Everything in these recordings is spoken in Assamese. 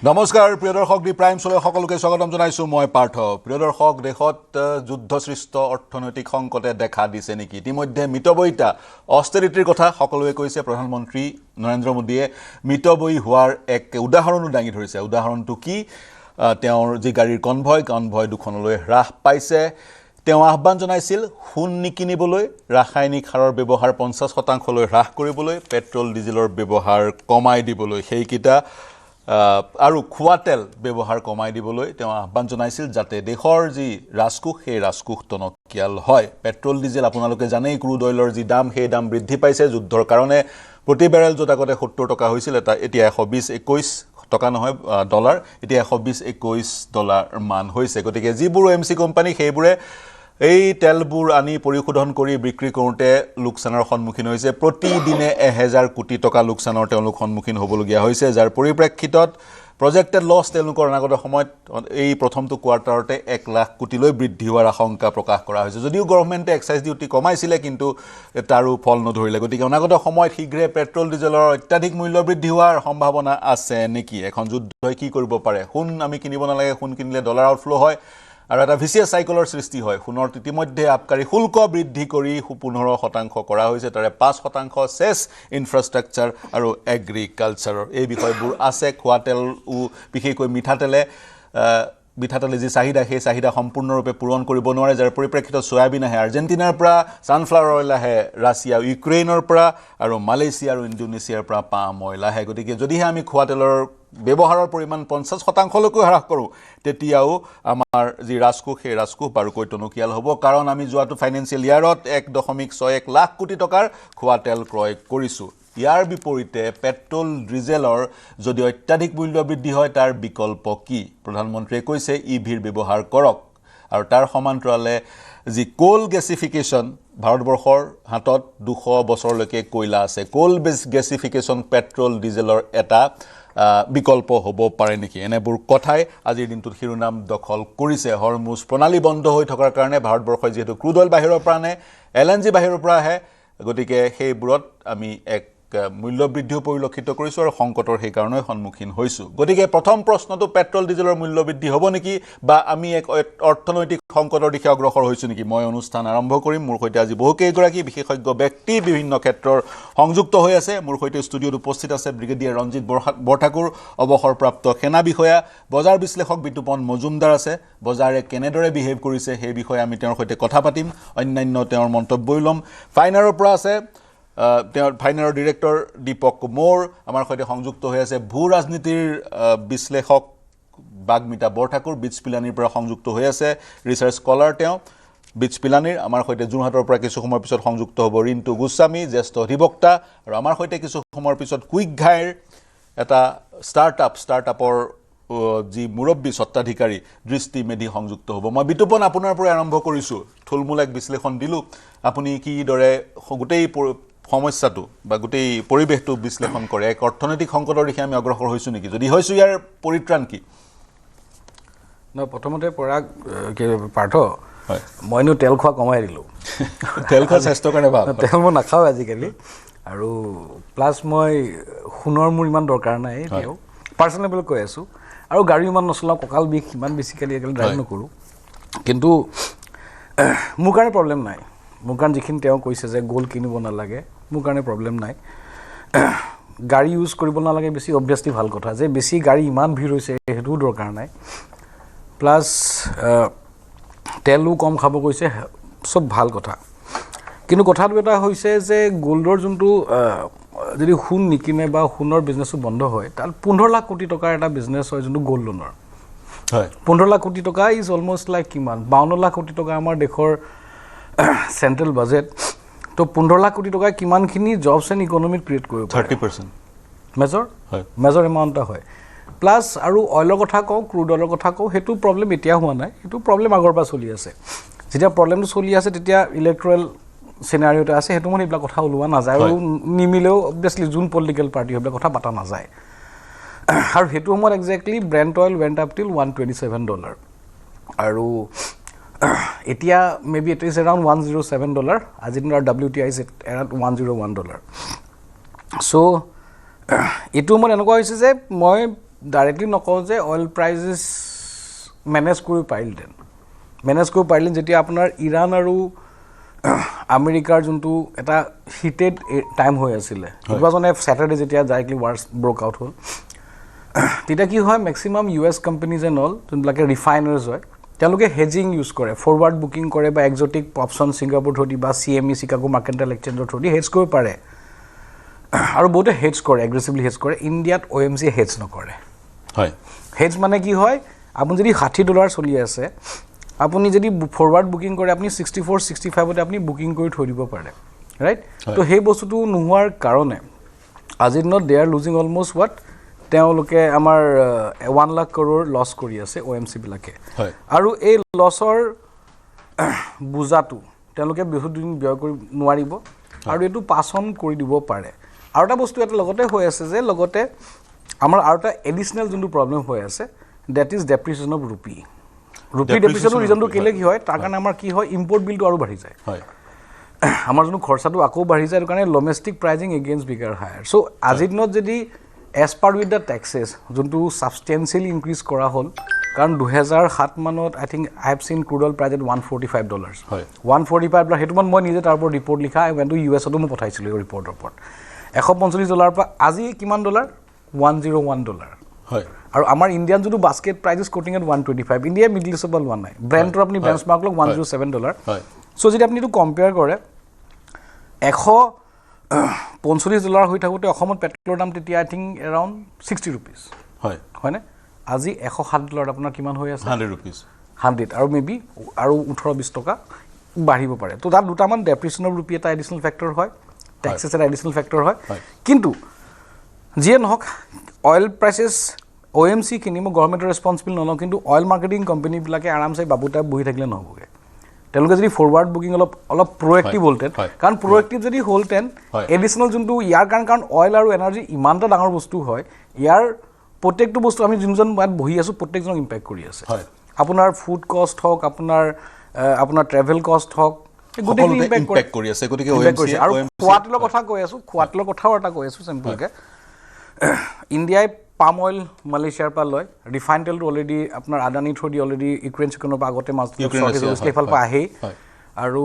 নমস্কাৰ প্ৰিয় দৰ্শক দি প্ৰাইম চলে সকলোকে স্বাগতম জনাইছো মই পাৰ্থ প্ৰিয় দৰ্শক দেশত যুদ্ধসৃষ্ট অৰ্থনৈতিক সংকটে দেখা দিছে নেকি ইতিমধ্যে মিতবইতা অস্টেৰিটিৰ কথা সকলোৱে কৈছে প্ৰধানমন্ত্ৰী নৰেন্দ্ৰ মোদীয়ে মিতবই হোৱাৰ এক উদাহৰণো দাঙি ধৰিছে উদাহৰণটো কি তেওঁৰ যি গাড়ীৰ কনভয় দুখনলৈ হ্ৰাস পাইছে তেওঁ আহ্বান জনাইছিল সোণ নিকিনিবলৈ ৰাসায়নিক সাৰৰ ব্যৱহাৰ 50% লৈ হ্ৰাস কৰিবলৈ পেট্ৰল ডিজেলৰ ব্যৱহাৰ কমাই দিবলৈ সেইকিটা আৰু খোৱা তেল ব্যৱহাৰ কমাই দিবলৈ তেওঁ আহ্বান জনাইছিল যাতে দেশৰ যি ৰাজকোষ সেই ৰাজকোষ টনকিয়াল হয় পেট্ৰল ডিজেল আপোনালোকে জানেই ক্ৰুড অইলৰ যি দাম সেই দাম বৃদ্ধি পাইছে যুদ্ধৰ কাৰণে প্ৰতি বেৰেল য'ত আগতে 70 টকা হৈছিল এতিয়া 120-21 টকা নহয় ডলাৰ এতিয়া 120-21 ডলাৰ মান হৈছে গতিকে যিবোৰ এমসি কোম্পানী সেইবোৰে এই তেলবোৰ আনি পৰিশোধন কৰি বিক্ৰী কৰোঁতে লোকচানৰ সন্মুখীন হৈছে প্ৰতিদিনে 1000 কোটি টকা লোকচানৰ তেওঁলোক সন্মুখীন হ'বলগীয়া হৈছে যাৰ পৰিপ্ৰেক্ষিতত প্ৰজেক্টেড লছ তেওঁলোকৰ অনাগত সময়ত এই প্ৰথমটো কোৱাৰ্টাৰতে 1 লাখ কোটিলৈ বৃদ্ধি হোৱাৰ আশংকা প্ৰকাশ কৰা হৈছে যদিও গভৰ্ণমেণ্টে এক্সাইজ ডিউটি কমাইছিলে কিন্তু তাৰো ফল নধৰিলে গতিকে অনাগত সময়ত শীঘ্ৰে পেট্ৰল ডিজেলৰ অত্যাধিক মূল্য বৃদ্ধি হোৱাৰ সম্ভাৱনা আছে নেকি এখন যুদ্ধই কি কৰিব পাৰে সোণ আমি কিনিব নালাগে সোণ কিনিলে ডলাৰ আউটফ্লো হয় আৰু এটা ভিচিয়াছ সাইকেলৰ সৃষ্টি হয় সোণৰ ইতিমধ্যে আবকাৰী শুল্ক বৃদ্ধি কৰি 15% কৰা হৈছে তাৰে 5% সেছ ইনফ্ৰাষ্ট্ৰাকচাৰ আৰু এগ্ৰিকালচাৰৰ এই বিষয়বোৰ আছে খোৱা তেল বিশেষকৈ মিঠাতেলে যি চাহিদা সেই চাহিদা সম্পূৰ্ণৰূপে পূৰণ কৰিব নোৱাৰে যাৰ পৰিপ্ৰেক্ষিতত সয়াবিন আহে আৰ্জেণ্টিনাৰ পৰা সানফ্লাৱাৰ অইল আহে ৰাছিয়া ইউক্ৰেইনৰ পৰা আৰু মালয়েছিয়া আৰু ইণ্ডোনেছিয়াৰ পৰা পাম অইল আহে গতিকে যদিহে আমি খোৱা তেলৰ ব্যৱহাৰৰ পৰিমাণ 50% লৈকে হ্ৰাস কৰোঁ তেতিয়াও আমাৰ যি ৰাজকোষ সেই ৰাজকোষ বাৰুকৈ টনকিয়াল হ'ব কাৰণ আমি যোৱাটো ফাইনেন্সিয়েল ইয়াৰত 1.61 লাখ কোটি টকাৰ খোৱা তেল ক্ৰয় কৰিছোঁ ইয়াৰ বিপৰীতে পেট্ৰল ডিজেলৰ যদি অত্যাধিক মূল্য বৃদ্ধি হয় তাৰ বিকল্প কি প্ৰধানমন্ত্ৰীয়ে কৈছে ইভিৰ ব্যৱহাৰ কৰক আৰু তাৰ সমান্তৰালে যি কোল গেছিফিকেশ্যন ভাৰতবৰ্ষৰ হাতত 200 বছৰলৈকে কয়লা আছে কোল গেছিফিকেশ্যন পেট্ৰল ডিজেলৰ এটা বিকল্প হ'ব পাৰে নেকি এনেবোৰ কথাই আজিৰ দিনটোত শিৰোনাম দখল কৰিছে হৰমুজ প্ৰণালী বন্ধ হৈ থকাৰ কাৰণে ভাৰতবৰ্ষই যেহেতু ক্ৰুড অইল বাহিৰৰ পৰা আনে এলএনজি বাহিৰৰ পৰা আহে গতিকে সেইবোৰত আমি এক মূল্য বৃদ্ধিও পৰিলক্ষিত কৰিছো আৰু সংকটৰ সেই কাৰণে সন্মুখীন হৈছো গতিকে প্ৰথম প্ৰশ্নটো পেট্ৰল ডিজেলৰ মূল্য বৃদ্ধি হ'ব নেকি বা আমি এক অৰ্থনৈতিক সংকটৰ দিশে অগ্ৰসৰ হৈছো নেকি মই অনুষ্ঠান আৰম্ভ কৰিম মোৰ সৈতে আজি বহুকেইগৰাকী বিশেষজ্ঞ ব্যক্তি বিভিন্ন ক্ষেত্ৰৰ সংযুক্ত হৈ আছে মোৰ সৈতে ষ্টুডিঅ'ত উপস্থিত আছে ব্ৰিগেডিয়াৰ ৰঞ্জিত বৰঠাকুৰ অৱসৰপ্ৰাপ্ত সেনা বিষয়া বজাৰ বিশ্লেষক বিতুপন মজুমদাৰ আছে বজাৰে কেনেদৰে বিহেভ কৰিছে সেই বিষয়ে আমি তেওঁৰ সৈতে কথা পাতিম অন্যান্য তেওঁৰ মন্তব্যই ল'ম ফাইনাৰৰ পৰা আছে তেওঁৰ ফাইনাৰৰ ডিৰেক্টৰ দীপক কোমৰ আমাৰ সৈতে সংযুক্ত হৈ আছে ভূ ৰাজনীতিৰ বিশ্লেষক বাগমিতা বৰঠাকুৰ বিচ পিলানীৰ পৰা সংযুক্ত হৈ আছে ৰিচাৰ্চ স্কলাৰ তেওঁ বিচ পিলানীৰ আমাৰ সৈতে যোৰহাটৰ পৰা কিছু সময়ৰ পিছত সংযুক্ত হ'ব ৰিণ্টু গোস্বামী জ্যেষ্ঠ অধিবক্তা আৰু আমাৰ সৈতে কিছু সময়ৰ পিছত কুইক ঘাইৰ এটা ষ্টাৰ্টআপৰ যি মুৰব্বী স্বত্বাধিকাৰী দৃষ্টি মেধি সংযুক্ত হ'ব মই বিতুপন আপোনাৰ পৰা আৰম্ভ কৰিছোঁ থুলমূল এক বিশ্লেষণ দিলোঁ আপুনি কিদৰে গোটেই সমস্যাটো বা গোটেই পৰিৱেশটো বিশ্লেষণ কৰে এক অৰ্থনৈতিক সংকটৰ দিশে আমি অগ্ৰসৰ হৈছোঁ নেকি যদি হৈছোঁ ইয়াৰ পৰিত্ৰাণ কি প্ৰথমতে পাৰ্থ মইনো তেল খোৱা কমাই দিলোঁ তেল খোৱা স্বাস্থ্যৰ কাৰণে ভাল তেল মই নাখাওঁ আজিকালি আৰু প্লাছ মই সোণৰ মোৰ ইমান দৰকাৰ নাই এতিয়াও পাৰ্চনেল কৈ আছোঁ আৰু গাড়ী ইমান নচলাওঁ কঁকাল বিষ ইমান বেছিকালি আজিকালি ড্ৰাইভ নকৰোঁ কিন্তু মোৰ কাৰণে প্ৰব্লেম নাই মোৰ কাৰণে যিখিনি তেওঁ কৈছে যে গ'ল্ড কিনিব নালাগে মোৰ কাৰণে প্ৰব্লেম নাই গাড়ী ইউজ কৰিব নালাগে বেছি অবভিয়াছলি ভাল কথা যে বেছি গাড়ী ইমান ভিৰ হৈছে সেইটোও দৰকাৰ নাই প্লাছ তেলো কম খাব কৈছে চব ভাল কথা কিন্তু কথাটো এটা হৈছে যে গ'ল্ডৰ যোনটো যদি সোণ নিকিনে বা সোণৰ বিজনেছটো বন্ধ হয় তাত 15 লাখ কোটি টকাৰ এটা বিজনেছ হয় যোনটো গ'ল্ড লোনৰ হয় 15 লাখ কোটি টকা ইজ অলমষ্ট লাইক কিমান 52 লাখ কোটি টকা আমাৰ দেশৰ চেন্ট্ৰেল বাজেট তো 15 লাখ কোটি টকা কিমানখিনি জবছ এণ্ড ইকনমিক ক্ৰিয়েট কৰিব 30% মেজৰ এমাউণ্ট হয় প্লাছ আৰু অইলৰ কথা কওঁ ক্ৰুড অইলৰ কথা কওঁ সেইটো প্ৰব্লেম এতিয়া হোৱা নাই সেইটো প্ৰব্লেম আগৰ পৰা চলি আছে যেতিয়া প্ৰব্লেমটো চলি আছে তেতিয়া ইলেক্ট্ৰেল চিনাৰিঅ'টো আছে সেইটো মানে এইবিলাক কথা ওলোৱা নাযায় আৰু নিমিলেও অবভিয়াছলি যোন পলিটিকেল পাৰ্টি সেইবিলাক কথা পতা নাযায় আৰু সেইটো সময়ত exactly Brent oil went up টিল $127 আৰু এতিয়া মেবি ইট ইজ এৰাউণ্ড $107 আজি দিনৰ WTI ইজ এৰাউণ্ড $101 চ' এইটো মানে এনেকুৱা হৈছে যে মই ডাইৰেক্টলি নকওঁ যে অইল প্ৰাইজেছ মেনেজ কৰিব পাৰিলেহেঁতেন যেতিয়া আপোনাৰ ইৰাণ আৰু আমেৰিকাৰ যোনটো এটা হিটেড টাইম হৈ আছিলে it was on a Saturday যেতিয়া ডাইৰেক্টলি ৱাৰ্ছ ব্ৰক আউট হ'ল তেতিয়া কি হয় maximum US companies and all যোনবিলাকে ৰিফাইনাৰ্ছ হয় তেওঁলোকে হেজিং ইউজ কৰে ফৰৱাৰ্ড বুকিং কৰে বা এক্সটিক অপশ্যন ছিংগাপুৰ থ্ৰুদি বা CME চিকাগো মাৰ্কেণ্টাইল এক্সচেঞ্জৰ থ্ৰুদি হেজ কৰিব পাৰে আৰু বহুতে হেজ কৰে এগ্ৰেছিভলি হেজ কৰে ইণ্ডিয়াত OMC হেজ নকৰে হয় হেজ মানে কি হয় আপুনি যদি $60 চলি আছে আপুনি যদি ফৰৱাৰ্ড বুকিং কৰে আপুনি 64-65তে আপুনি বুকিং কৰি থৈ দিব পাৰে ৰাইট তো সেই বস্তুটো নোহোৱাৰ কাৰণে আজিৰ দিনত দে আৰ লুজিং অলমষ্ট হোৱাট তেওঁলোকে আমাৰ 1 লাখ কৰোৰ লছ কৰি আছে OMC বিলাকে আৰু এই লছৰ বুজাটো তেওঁলোকে বহুত দিন ব্যয় কৰি নোৱাৰিব আৰু এইটো পাছ অন কৰি দিব পাৰে আৰু এটা বস্তু এটা লগতে হৈ আছে যে লগতে আমাৰ আৰু এটা এডিচনেল যোনটো প্ৰব্লেম হৈ আছে দ্যাট ইজ ডেপ্ৰিচিয়েশ্যন অফ ৰুপি ডেপ্ৰিচিয়েশ্যনৰ ৰিজনটো কেলে কি হয় তাৰ কাৰণে আমাৰ কি হয় ইম্পৰ্ট বিলটো আৰু বাঢ়ি যায় আমাৰ যোনটো খৰচাটো আকৌ বাঢ়ি যায় সেইটো কাৰণে domestic pricing against bigger higher so' আজিৰ দিনত যদি as per with the taxes যোনটো ছাবষ্টেঞ্চিয়েলি ইনক্ৰিজ কৰা হ'ল কাৰণ 2007 মানত I think I have seen crude oil price at $145 $145 সেইটো মই নিজে তাৰ ওপৰত ৰিপৰ্ট লিখা আই ৱেণ্ট টু USতো মই পঠাইছিলোঁ এই ৰিপৰ্টৰ ওপৰত $145 পৰা আজি কিমান ডলাৰ $101 হয় আৰু আমাৰ ইণ্ডিয়ান যোনটো বাস্কেট প্ৰাইজ ইজ কোটিং এট 125 ইণ্ডিয়া মিডল ইষ্টৰ পৰা লোৱা নাই ব্ৰেণ্ডৰ আপুনি বেঞ্চমাৰ্ক লওক $107 চ' যদি আপুনি এইটো কম্পেয়াৰ কৰে $145 হৈ থাকোঁতে অসমত পেট্ৰলৰ দাম তেতিয়া আই থিংক এৰাউণ্ড 60 rupees হয়নে আজি $107 আপোনাৰ কিমান হৈ আছে 100 rupees 100 আৰু মেবি আৰু 18-20 টকা বাঢ়িব পাৰে তো তাত দুটামান ডেপ্ৰিচিয়েশ্যন অফ ৰুপি এটা এডিচনেল ফেক্টৰ হয় টেক্সেছ এটা এডিচনেল ফেক্টৰ হয় কিন্তু যিয়ে নহওক অইল প্ৰাইচেছ OMC খিনি মই গভৰ্ণমেণ্টৰ ৰেছপন্সিবল নলওঁ কিন্তু অইল মাৰ্কেটিং কোম্পানীবিলাকে আৰামছে বাবুতাই বহি থাকিলে নহ'বগৈ তেওঁলোকে যদি ফৰৱাৰ্ড বুকিং অলপ প্ৰ'এক্টিভ হ'লহেঁতেন কাৰণ প্ৰ'এক্টিভ যদি হ'লহেঁতেন এডিচনেল যোনটো ইয়াৰ কাৰণ অইল আৰু এনাৰ্জি ইমান এটা ডাঙৰ বস্তু হয় ইয়াৰ প্ৰত্যেকটো বস্তু আমি যোনজন ইয়াত বহি আছোঁ প্ৰত্যেকজনক ইম্পেক্ট কৰি আছে আপোনাৰ ফুড কষ্ট হওক আপোনাৰ ট্ৰেভেল কষ্ট হওক গোটেইখিনি ইম্পেক্ট কৰি আছে গতিকে আৰু খোৱা তেলৰ কথা কৈ আছোঁ খোৱা তেলৰ কথাও এটা কৈ আছোঁ চিম্পলকৈ ইণ্ডিয়াই পাম অইল মালয়েছিয়াৰ পৰা লয় ৰিফাইন তেলটো অলৰেডি আপোনাৰ আদানী থ্ৰু দি অলৰেডি ইউক্ৰেইন চিকনৰ পৰা আগতে সেইফালৰ পৰা আহেই আৰু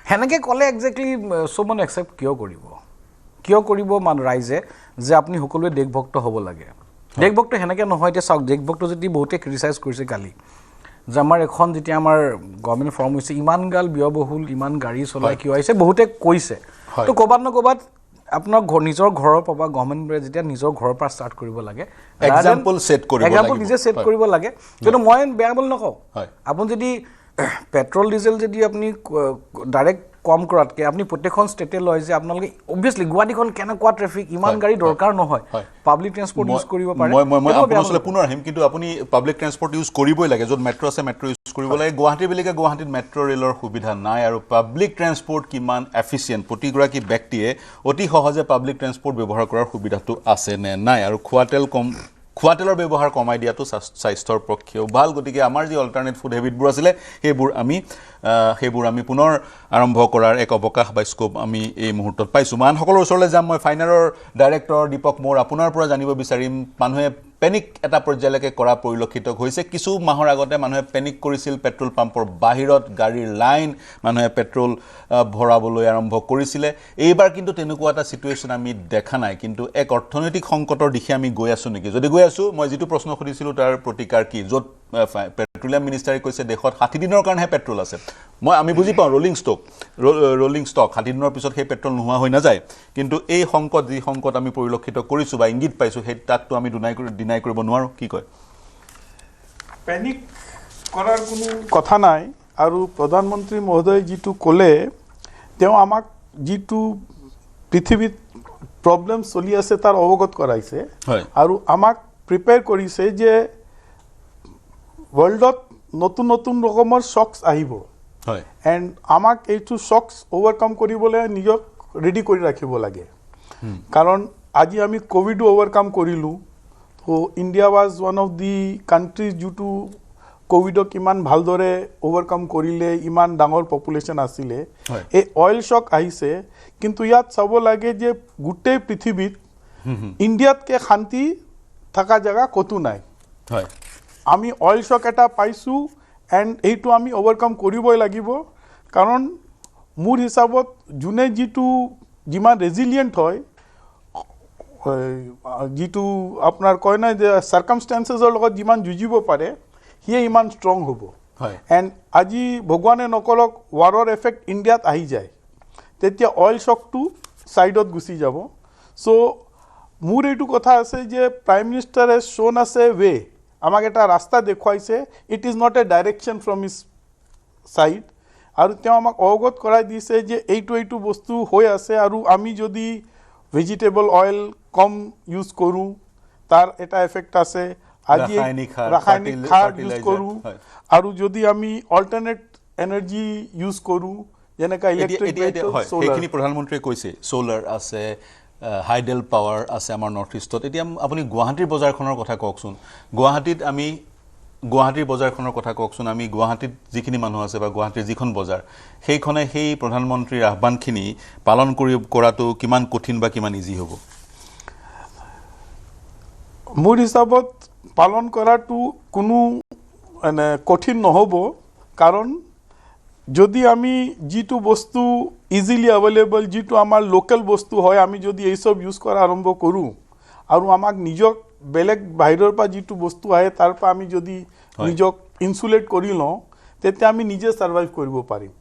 সেনেকৈ ক'লে একজেক্টলি চব মানুহ একচেপ্ট কিয় কৰিব ৰাইজে যে আপুনি সকলোৱে দেশভক্ত হ'ব লাগে দেশভক্ত সেনেকৈ নহয় এতিয়া চাওক দেশভক্ত যদি বহুতে ক্ৰিটিচাইজ কৰিছে কালি যে আমাৰ এখন যেতিয়া আমাৰ গভৰ্ণমেণ্ট ফৰ্ম হৈছে ইমান গাল ব্যয়বহুল ইমান গাড়ী চলাই কিয় আহিছে বহুতে কৈছে তো ক'ৰবাত ন ক'ৰবাত আপোনাৰ নিজৰ ঘৰৰ পৰা গভৰ্ণমেণ্টে যেতিয়া নিজৰ ঘৰৰ পৰা ষ্টাৰ্ট কৰিব লাগে এক্সাম্পল নিজে ছেট কৰিব লাগে কিন্তু মই বেয়া বুলি নকওঁ আপুনি যদি পেট্ৰল ডিজেল যদি আপুনি ডাইৰেক্ট কম কৰাতকৈ আপুনি প্ৰত্যেকখন ষ্টেটে লয় যে আপোনালোকে অবভিয়াছলি গুৱাহাটীখন কেনেকুৱা ট্ৰেফিক ইমান গাড়ী দৰকাৰ নহয় পাব্লিক ট্ৰেন্সপৰ্ট ইউজ কৰিব পাৰে মই আপোনালোকে পুনৰ আহিম কিন্তু আপুনি পাব্লিক ট্ৰেন্সপৰ্ট ইউজ কৰিবই লাগে য'ত মেট্ৰ' আছে মেট্ৰ' ইউজ কৰিব লাগে গুৱাহাটীবিলাকে গুৱাহাটীত মেট্ৰ' ৰেলৰ সুবিধা নাই আৰু পাব্লিক ট্ৰেন্সপৰ্ট কিমান এফিচিয়েণ্ট প্ৰতিগৰাকী ব্যক্তিয়ে অতি সহজে পাব্লিক ট্ৰেন্সপৰ্ট ব্যৱহাৰ কৰাৰ সুবিধাটো আছে নে নাই আৰু খোৱা তেলৰ ব্যৱহাৰ কমাই দিয়াটো স্বাস্থ্যৰ পক্ষেও ভাল গতিকে আমাৰ যি অল্টাৰনেট ফুড হেবিটবোৰ আছিলে সেইবোৰ আমি পুনৰ আৰম্ভ কৰাৰ এক অৱকাশ বা স্কোপ আমি এই মুহূৰ্তত পাইছোঁ মানুহসকলৰ ওচৰলৈ যাম মই ফাইনাৰৰ ডাইৰেক্টৰ দীপক মোৰ আপোনাৰ পৰা জানিব বিচাৰিম মানুহে পেনিক এটা পৰ্যায়লৈকে কৰা পৰিলক্ষিত হৈছে কিছু মাহৰ আগতে মানুহে পেনিক কৰিছিল পেট্ৰল পাম্পৰ বাহিৰত গাড়ীৰ লাইন মানুহে পেট্ৰল ভৰাবলৈ আৰম্ভ কৰিছিলে এইবাৰ কিন্তু তেনেকুৱা এটা সিচুৱেশ্যন আমি দেখা নাই কিন্তু এক অৰ্থনৈতিক সংকটৰ দিশে আমি গৈ আছোঁ নেকি যদি গৈ আছোঁ মই যিটো প্ৰশ্ন সুধিছিলোঁ তাৰ প্ৰতিকাৰ কি য'ত পেট্ৰলিয়াম মিনিষ্টাৰে কৈছে দেশত 60 দিনৰ কাৰণেহে পেট্ৰল আছে আমি বুজি পাওঁ ৰলিং ষ্টক 60 দিনৰ পিছত সেই পেট্ৰল নোহোৱা হৈ নাযায় কিন্তু এই যি সংকট আমি পৰিলক্ষিত কৰিছোঁ বা ইংগিত পাইছোঁ সেই তাকটো আমি ডিনাই কৰিব নোৱাৰোঁ কি কয় পেনিক কৰাৰ কোনো কথা নাই আৰু প্ৰধানমন্ত্ৰী মহোদয় যিটো ক'লে তেওঁ আমাক যিটো পৃথিৱীত প্ৰব্লেম চলি আছে তাৰ অৱগত কৰাইছে আৰু আমাক প্ৰিপেয়াৰ কৰিছে যে ৱৰ্ল্ডত নতুন ৰকমৰ শ্বকছ আহিব এণ্ড আমাক এইটো শ্বকছ অভাৰকাম কৰিবলৈ নিজক ৰেডি কৰি ৰাখিব লাগে কাৰণ আজি আমি কোভিডো অভাৰকাম কৰিলোঁ তো India was one of the countries যিটো কোভিডক ইমান ভালদৰে অভাৰকাম কৰিলে ইমান ডাঙৰ পপুলেশ্যন আছিলে এই অইল শ্বক আহিছে কিন্তু ইয়াত চাব লাগে যে গোটেই পৃথিৱীত ইণ্ডিয়াতকৈ শান্তি থাকা জায়গা কতো নাই হয় আমি অয়েল শক এটা পাইছোঁ এণ্ড এইটো আমি অভাৰকাম কৰিবই লাগিব কাৰণ মোৰ হিচাপত যোনে যিটো যিমান ৰেজিলিয়েণ্ট হয় যিটো আপোনাৰ কয় নাই যে চাৰ্কামষ্টেঞ্চেছৰ লগত যিমান যুঁজিব পাৰে সিয়ে ইমান ষ্ট্ৰং হ'ব এণ্ড আজি ভগৱানে নকৰক ৱাৰৰ এফেক্ট ইণ্ডিয়াত আহি যায় তেতিয়া অইল শকটো ছাইডত গুচি যাব চ' মোৰ এইটো কথা আছে যে প্ৰাইম মিনিষ্টাৰে শ্ব'ন আছে ৱে আমাক এটা ৰাস্তা দেখুৱাইছে it is not a direction from his side আৰু তেওঁ আমাক অৱগত কৰাই দিছে যে এইটো বস্তু হৈ আছে আৰু আমি যদি ভেজিটেবল অইল কম ইউজ কৰোঁ তাৰ এটা এফেক্ট আছে আজি ৰাসায়নিক সাৰ ইউজ কৰোঁ আৰু যদি আমি অল্টাৰনেট এনাৰ্জি ইউজ কৰোঁ যেনেকৈ ইলেক্ট্ৰিক সেইখিনি প্ৰধানমন্ত্ৰীয়ে কৈছে ছ'লাৰ আছে হাইডেল পাৱাৰ আছে আমাৰ নৰ্থ ইষ্টত এতিয়া আপুনি গুৱাহাটীৰ বজাৰখনৰ কথা কওকচোন গুৱাহাটীৰ বজাৰখনৰ কথা কওকচোন আমি গুৱাহাটীত যিখিনি মানুহ আছে বা গুৱাহাটীৰ যিখন বজাৰ সেইখনে সেই প্ৰধানমন্ত্ৰীৰ আহ্বানখিনি পালন কৰাটো কিমান কঠিন বা কিমান ইজি হ'ব মোৰ হিচাপত পালন কৰাটো কোনো মানে কঠিন নহ'ব কাৰণ যদি আমি যিটো বস্তু ইজিলি এভেইলেবল যিটো আমাৰ লোকেল বস্তু হয় আমি যদি এইসব ইউজ কৰা আৰম্ভ কৰোঁ আৰু আমাক নিজক বেলেগ বাহিৰৰ পৰা যিটো বস্তু আহে তাৰ পৰা আমি যদি নিজক ইনসুলেট কৰি লওঁ তেতিয়া আমি নিজে সাৰ্ভাইভ কৰিব পাৰিম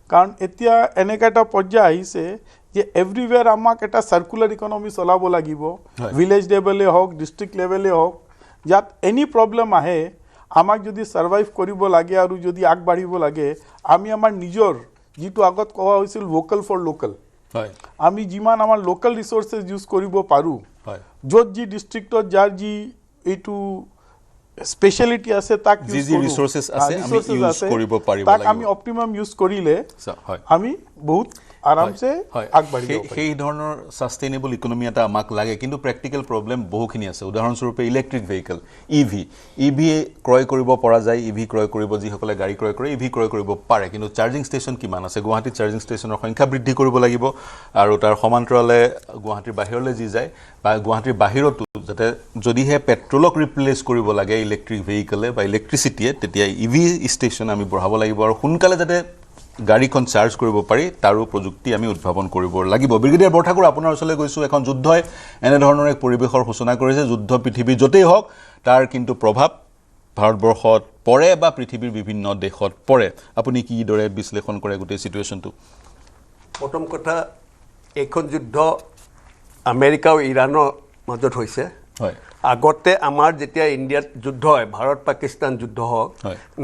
কাৰণ এতিয়া এনেকা এটা পৰ্যায় আহিছে যে এভৰিৱেৰ আমাক এটা সাৰ্কুলাৰ ইকনমি চলাব লাগিব ভিলেজ লেভেলে হওক ডিস্ট্ৰিক্ট লেভেলে হওক যাত এনি প্ৰব্লেম আহে আমাক যদি সাৰ্ভাইভ কৰিব লাগে আৰু যদি আগবাঢ়িব লাগে আমি আমাৰ নিজৰ যিটো আগত কোৱা হৈছিল ভোকাল ফৰ লোকেল আমি যিমান আমাৰ লোকেল ৰিসোৰ্সেস ইউজ কৰিব পাৰোঁ য'ত যি ডিস্ট্ৰিক্টত যাৰ যি এইটো স্পেশালিটি আছে তাক যি ৰিসোৰ্সেস আছে আমি ইউজ কৰিব পাৰিব তাক আমি অপটিমাম ইউজ কৰিলে আমি বহুত আৰামছে আগবাঢ়িব সেই ধৰণৰ সাস্টেইনেবল ইকনমি এটা আমাক লাগে কিন্তু প্ৰেক্টিকেল প্ৰবলেম বহুখিনি আছে উদাহৰণস্বৰূপে ইলেক্ট্ৰিক ভেহিকল ইভি ক্ৰয় কৰিব পৰা যায় ইভি ক্ৰয় কৰিব যিসকলে গাড়ী ক্ৰয় কৰে ইভি ক্ৰয় কৰিব পাৰে কিন্তু চাৰ্জিং ষ্টেচন কিমান আছে গুৱাহাটীত চাৰ্জিং ষ্টেচনৰ সংখ্যা বৃদ্ধি কৰিব লাগিব আৰু তাৰ সমান্তৰালে গুৱাহাটীৰ বাহিৰলৈ যি যায় বা গুৱাহাটীৰ বাহিৰতো যাতে যদিহে পেট্ৰলক ৰিপ্লেচ কৰিব লাগে ইলেক্ট্ৰিক ভেহিকলে বা ইলেক্ট্ৰিচিটিয়ে তেতিয়া ইভি ষ্টেচন আমি বঢ়াব লাগিব আৰু সোনকালে যাতে গাড়ীখন চাৰ্জ কৰিব পাৰি তাৰো প্ৰযুক্তি আমি উদ্ভাৱন কৰিব লাগিব ব্ৰিগেডিয়াৰ বৰঠাকুৰ আপোনাৰ ওচৰলৈ গৈছোঁ এখন যুদ্ধই এনে ধৰণৰ এক পৰিৱেশৰ সূচনা কৰিছে যুদ্ধ পৃথিৱী য'তেই হওক তাৰ কিন্তু প্ৰভাৱ ভাৰতবৰ্ষত পৰে বা পৃথিৱীৰ বিভিন্ন দেশত পৰে আপুনি কিদৰে বিশ্লেষণ কৰে গোটেই সিচুৱেশ্যনটো প্ৰথম কথা এইখন যুদ্ধ আমেৰিকা আৰু ইৰাণৰ মাজত হৈছে হয় আগতে আমাৰ যেতিয়া ইণ্ডিয়াত যুদ্ধ হয় ভাৰত পাকিস্তান যুদ্ধ হওক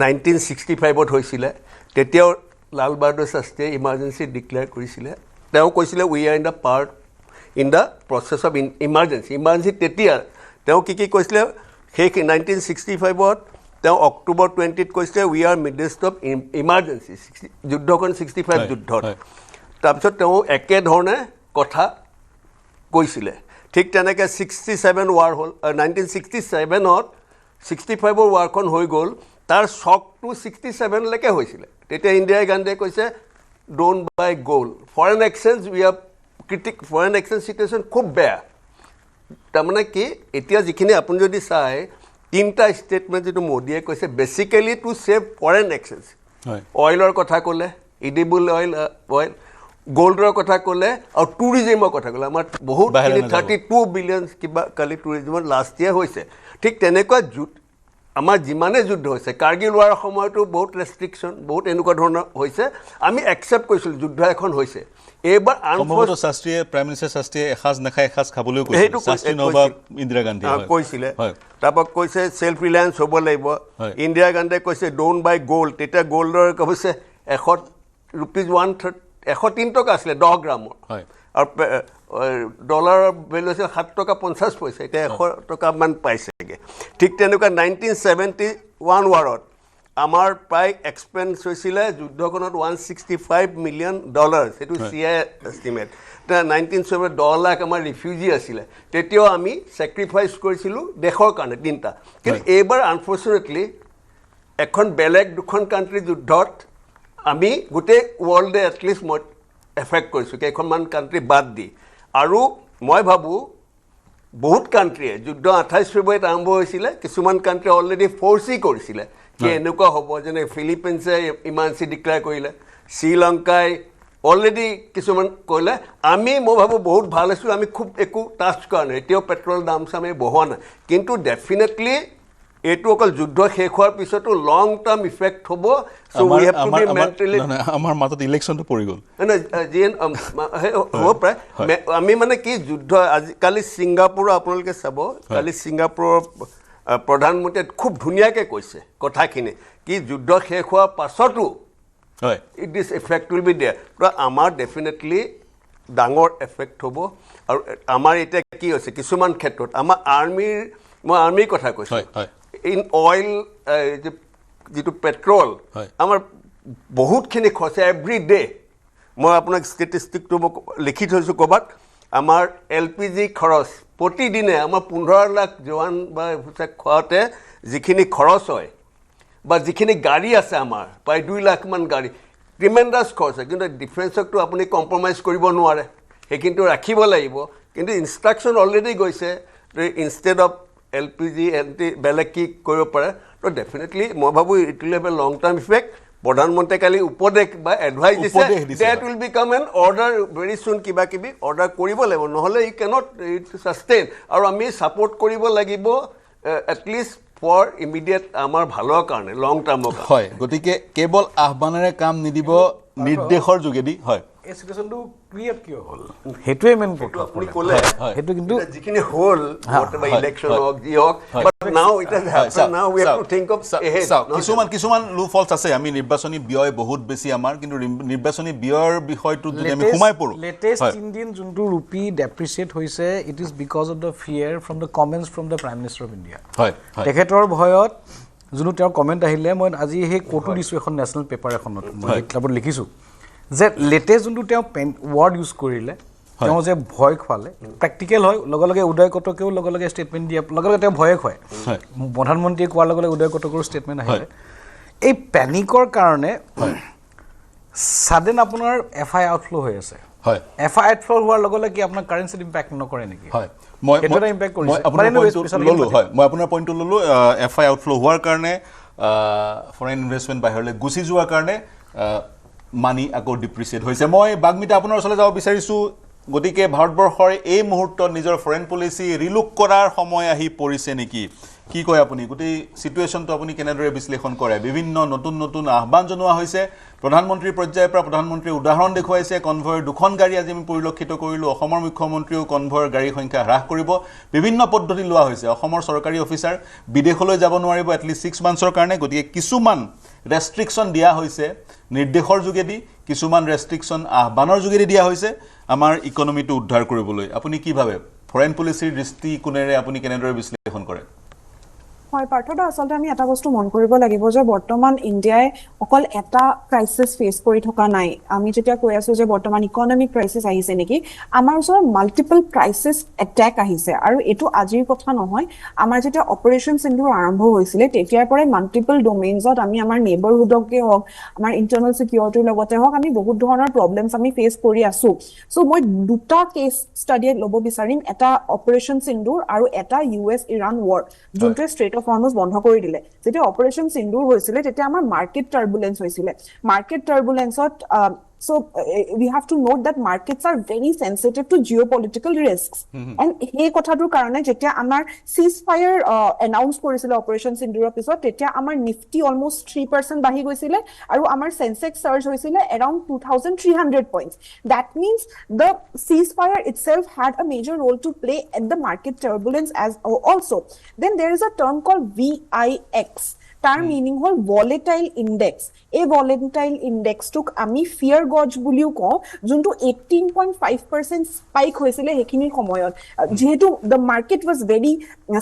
1965ত হৈছিলে তেতিয়াও লাল বাহাদুৰ শাস্ত্ৰীয়ে ইমাৰ্জেঞ্চি ডিক্লেয়াৰ কৰিছিলে তেওঁ কৈছিলে we are in the process of emergency তেতিয়া তেওঁ কি কৈছিলে সেই 1965ত তেওঁ অক্টোবৰ 20ত কৈছিলে উই আৰ মিডষ্ট অফ ইমাৰ্জেঞ্চি যুদ্ধখন 65 যুদ্ধত তাৰপিছত তেওঁ একেধৰণে কথা কৈছিলে ঠিক তেনেকৈ 67 ৱাৰ হ'ল 1967ত 65ৰ ৱাৰখন হৈ গ'ল তাৰ শ্বকটো 67লৈকে হৈছিলে তেতিয়া ইন্দিৰা গান্ধীয়ে কৈছে don't by gold foreign exchange foreign exchange situation খুব বেয়া তাৰমানে কি এতিয়া যিখিনি আপুনি যদি চাই তিনিটা ষ্টেটমেণ্ট যিটো মোদীয়ে কৈছে basically to save foreign exchange অইলৰ কথা ক'লে ইডিবল অইল গোল্ডৰ কথা ক'লে আৰু টুৰিজিমৰ কথা ক'লে আমাৰ বহুতখিনি 32 বিলিয়ন কিবা কালি টুৰিজিমত লাষ্ট ইয়েৰ হৈছে ঠিক তেনেকুৱা আমাৰ যিমানে যুদ্ধ হৈছে কাৰ্গিল হোৱাৰ সময়তো বহুত ৰেষ্ট্ৰিকশ্যন বহুত এনেকুৱা ধৰণৰ হৈছে আমি একচেপ্ট কৰিছিলোঁ যুদ্ধ এখন হৈছে এইবাৰ শাস্ত্ৰীয়ে প্ৰাইম মিনিষ্টাৰ শাস্ত্ৰীয়ে এসাঁজ নাখায় এসাঁজ খাবলৈও ইন্দিৰা গান্ধী কৈছিলে তাৰপৰা কৈছে চেল্ফ ৰিলায়েঞ্চ হ'ব লাগিব ইন্দিৰা গান্ধীয়ে কৈছে ডোন্ট বাই গ'ল্ড তেতিয়া গ'ল্ডৰ কৈছে 100 ৰুপিজ 103 টকা আছিলে 10 গ্ৰামৰ আৰু ডলাৰৰ ভেলু আছিল 7 টকা 50 পইচা এতিয়া 100 টকামান পাইছেগৈ ঠিক তেনেকুৱা 1971 ৱাৰত আমাৰ প্ৰায় এক্সপেন্স হৈছিলে যুদ্ধখনত $165 মিলিয়ন সেইটো CI এষ্টিমেট 1970 10 লাখ আমাৰ ৰিফিউজি আছিলে তেতিয়াও আমি ছেক্ৰিফাইচ কৰিছিলোঁ দেশৰ কাৰণে তিনিটা কিন্তু এইবাৰ আনফৰ্চুনেটলি এখন বেলেগ দুখন কাণ্ট্ৰিৰ যুদ্ধত আমি গোটেই ৱৰ্ল্ডে এটলিষ্ট মই এফেক্ট কৰিছোঁ কেইখনমান কাণ্ট্ৰি বাদ দি আৰু মই ভাবোঁ বহুত কাণ্ট্ৰিয়ে যুদ্ধ 28 ফেব্ৰুৱাৰীত আৰম্ভ হৈছিলে কিছুমান কাণ্ট্ৰি অলৰেডি ফ'ৰ্চি কৰিছিলে কি এনেকুৱা হ'ব যেনে ফিলিপিনছে ইমাৰ্জেঞ্চি ডিক্লেয়াৰ কৰিলে শ্ৰীলংকাই অলৰেডি কিছুমান কৰিলে মই ভাবোঁ বহুত ভাল আছোঁ আমি খুব একো টাচ কৰা নাই এতিয়াও পেট্ৰল দাম চামে বঢ়োৱা নাই কিন্তু ডেফিনেটলি এইটো অকল যুদ্ধ শেষ হোৱাৰ পিছতো লং টাৰ্ম ইফেক্ট হ'ব চ' উই হেভ টু বি মেণ্টেলি আমাৰ মাজত ইলেকশ্যনটো পৰি গ'ল হ'ব প্ৰায় আমি মানে কি যুদ্ধ আজিকালি ছিংগাপুৰ আপোনালোকে চাব কালি ছিংগাপুৰৰ প্ৰধানমন্ত্ৰীয়ে খুব ধুনীয়াকৈ কৈছে কথাখিনি কি যুদ্ধ শেষ হোৱাৰ পাছতো it is effect will be there তো আমাৰ ডেফিনেটলি ডাঙৰ এফেক্ট হ'ব আৰু আমাৰ এতিয়া কি হৈছে কিছুমান ক্ষেত্ৰত আমাৰ মই আৰ্মিৰ কথা কৈছোঁ ইন অইল যিটো পেট্ৰল আমাৰ বহুতখিনি খৰচ এভৰি ডে মই আপোনাক ষ্টেটিষ্টিকটো মই লিখি থৈছোঁ ক'ৰবাত আমাৰ LPG খৰচ প্ৰতিদিনে আমাৰ 15 লাখ জোৱান বা খোৱাতে যিখিনি খৰচ হয় বা যিখিনি গাড়ী আছে আমাৰ প্ৰায় 2 লাখমান গাড়ী ট্ৰিমেণ্ডাছ খৰচ হয় কিন্তু ডিফেন্সকটো আপুনি কম্প্ৰমাইজ কৰিব নোৱাৰে সেইখিনিতো ৰাখিব লাগিব কিন্তু ইনষ্ট্ৰাকশ্যন অলৰেডি গৈছে ইনষ্টেড অফ LPG বেলেগ কি কৰিব পাৰে তো ডেফিনেটলি মই ভাবোঁ it will have a long term effect প্ৰধানমন্ত্ৰীয়ে কালি উপদেশ বা এডভাইচ দিছে that will become an order very soon কিবা কিবি অৰ্ডাৰ কৰিব লাগিব নহ'লে ই কেনট ছাষ্টেইন আৰু আমি ছাপৰ্ট কৰিব লাগিব এটলিষ্ট ফৰ ইমিডিয়েট আমাৰ ভালৰ কাৰণে লং টাৰ্মৰ কাৰণে হয় গতিকে কেৱল আহ্বানেৰে কাম নিদিব নিৰ্দেশৰ যোগেদি হয় এই চিটুৱেশ্যনটো ক্ৰিয়েট কিয় হ'ল সেইটোৱে মেইন কথা আপুনি ক'লে সেইটো কিন্তু যিখিনি হ'ল ইলেকশ্যন হওক যি হওক but now it has happen now we have two think of কিছুমান লু ফল্স আছে আমি নিৰ্বাচনী ব্যয় বহুত বেছি আমাৰ কিন্তু নিৰ্বাচনী ব্যয়ৰ বিষয়টো যদি আমি সোমাই পৰোঁ লেটেষ্ট ইণ্ডিয়ান যোনটো ৰূপী ডেপ্ৰিচিয়েট হৈছে it is because of the ফিয়াৰ from the comments from the prime minister of India তেখেতৰ ভয়ত যোনটো তেওঁৰ কমেণ্ট আহিলে মই আজি সেই ক'টো দিছোঁ এখন নেশ্যনেল পেপাৰ এখনত মই ক্লাবত লিখিছোঁ যে লেটেষ্ট যোনটো তেওঁ ৱৰ্ড ইউজ কৰিলে তেওঁ যে ভয় খোৱালে প্ৰেক্টিকেল হয় লগে লগে উদয় কটকেও লগে লগে ষ্টেটমেণ্ট দিয়া লগে লগে তেওঁ ভয়ে খুৱায় প্ৰধানমন্ত্ৰীয়ে কোৱাৰ লগে লগে উদয় কটকৰো ষ্টেটমেণ্ট আহিলে এই পেনিকৰ কাৰণে ছাডেন আপোনাৰ FI আউটফ্ল' হৈ আছে FI আউটফ্ল' হোৱাৰ লগে লগে আপোনাৰ কাৰেঞ্চিত ইম্পেক্ট নকৰে নেকি মই আপোনাৰ পইণ্টটো ল'লোঁ FI আউটফ্ল' হোৱাৰ কাৰণে ফৰেইন ইনভেষ্টমেণ্ট বাহিৰলৈ গুচি যোৱাৰ কাৰণে মানি আকৌ ডিপ্ৰিচিয়েট হৈছে মই বাগমিতা আপোনাৰ ওচৰলৈ যাব বিচাৰিছোঁ গতিকে ভাৰতবৰ্ষৰ এই মুহূৰ্তত নিজৰ ফৰেইন পলিচি ৰিলুক কৰাৰ সময় আহি পৰিছে নেকি কি কয় আপুনি গোটেই সিচুৱেশ্যনটো আপুনি কেনেদৰে বিশ্লেষণ কৰে বিভিন্ন নতুন নতুন আহ্বান জনোৱা হৈছে প্ৰধানমন্ত্ৰীৰ পৰ্যায়ৰ পৰা প্ৰধানমন্ত্ৰীয়ে উদাহৰণ দেখুৱাইছে কনভয়ৰ 2খন গাড়ী আজি আমি পৰিলক্ষিত কৰিলোঁ অসমৰ মুখ্যমন্ত্ৰীও কনভয়ৰ গাড়ীৰ সংখ্যা হ্ৰাস কৰিব বিভিন্ন পদ্ধতি লোৱা হৈছে অসমৰ চৰকাৰী অফিচাৰ বিদেশলৈ যাব নোৱাৰিব এটলিষ্ট 6 মান্থছৰ কাৰণে গতিকে কিছুমান ৰেষ্ট্ৰিকশ্যন দিয়া হৈছে নিৰ্দেশৰ যোগেদি কিছুমান ৰেষ্ট্ৰিকশ্যন আহ্বানৰ যোগেদি দিয়া হৈছে আমাৰ ইকনমিটো উদ্ধাৰ কৰিবলৈ আপুনি কি ভাবে ফৰেইন পলিচিৰ দৃষ্টিকোণেৰে আপুনি কেনেদৰে বিশ্লেষণ কৰে হয় পাৰ্থদা আচলতে আমি এটা বস্তু মন কৰিব লাগিব যে বৰ্তমান ইণ্ডিয়াই অকল এটা ক্ৰাইচিছ ফেচ কৰি থকা নাই আমি যেতিয়া কৈ আছো যে বৰ্তমান ইকনমিক ক্ৰাইচিছ আহিছে নেকি আমাৰ ওচৰত মাল্টিপল ক্ৰাইচিছ এটেক আহিছে আৰু এইটো আজিৰ কথা নহয় আমাৰ যেতিয়া অপাৰেশ্যন সিন্ধুৰ আৰম্ভ হৈছিলে তেতিয়াৰ পৰাই মাল্টিপল ডোমেইনছত আমি আমাৰ নেইবাৰহুডকে হওক আমাৰ ইণ্টাৰনেল চিকিউৰিটিৰ লগতে হওক আমি বহুত ধৰণৰ প্ৰব্লেমছ আমি ফেচ কৰি আছো সো মই দুটা কেছ ষ্টাডি ল'ব বিচাৰিম এটা অপাৰেশ্যন সিন্ধুৰ আৰু এটা US ইৰাণ ৱাৰ যোনটোৱে ষ্ট্ৰেট হৰমুজ বন্ধ কৰি দিলে যেতিয়া অপাৰেশ্যন সিন্ধুৰ হৈছিলে তেতিয়া আমাৰ মাৰ্কেট টাৰ্বুলেন্স হৈছিলে market টাৰ্বুলেন্সত So we have to note that markets are very sensitive to geopolitical risks. And he kothadur karone jetia amar ceasefire announce korisile operation Sindhur episode tetia amar nifty almost 3% bahi goisile aru amar sensex surge hoisile around 2300 points. That means the ceasefire itself had a major role to play at the market turbulence as also. Then there is a term called VIX. Term meaning hol volatile index. A volatile index took ami fear gauge buliu ko junto 18.5% spike hoisile hekini samoyot jehetu the market was very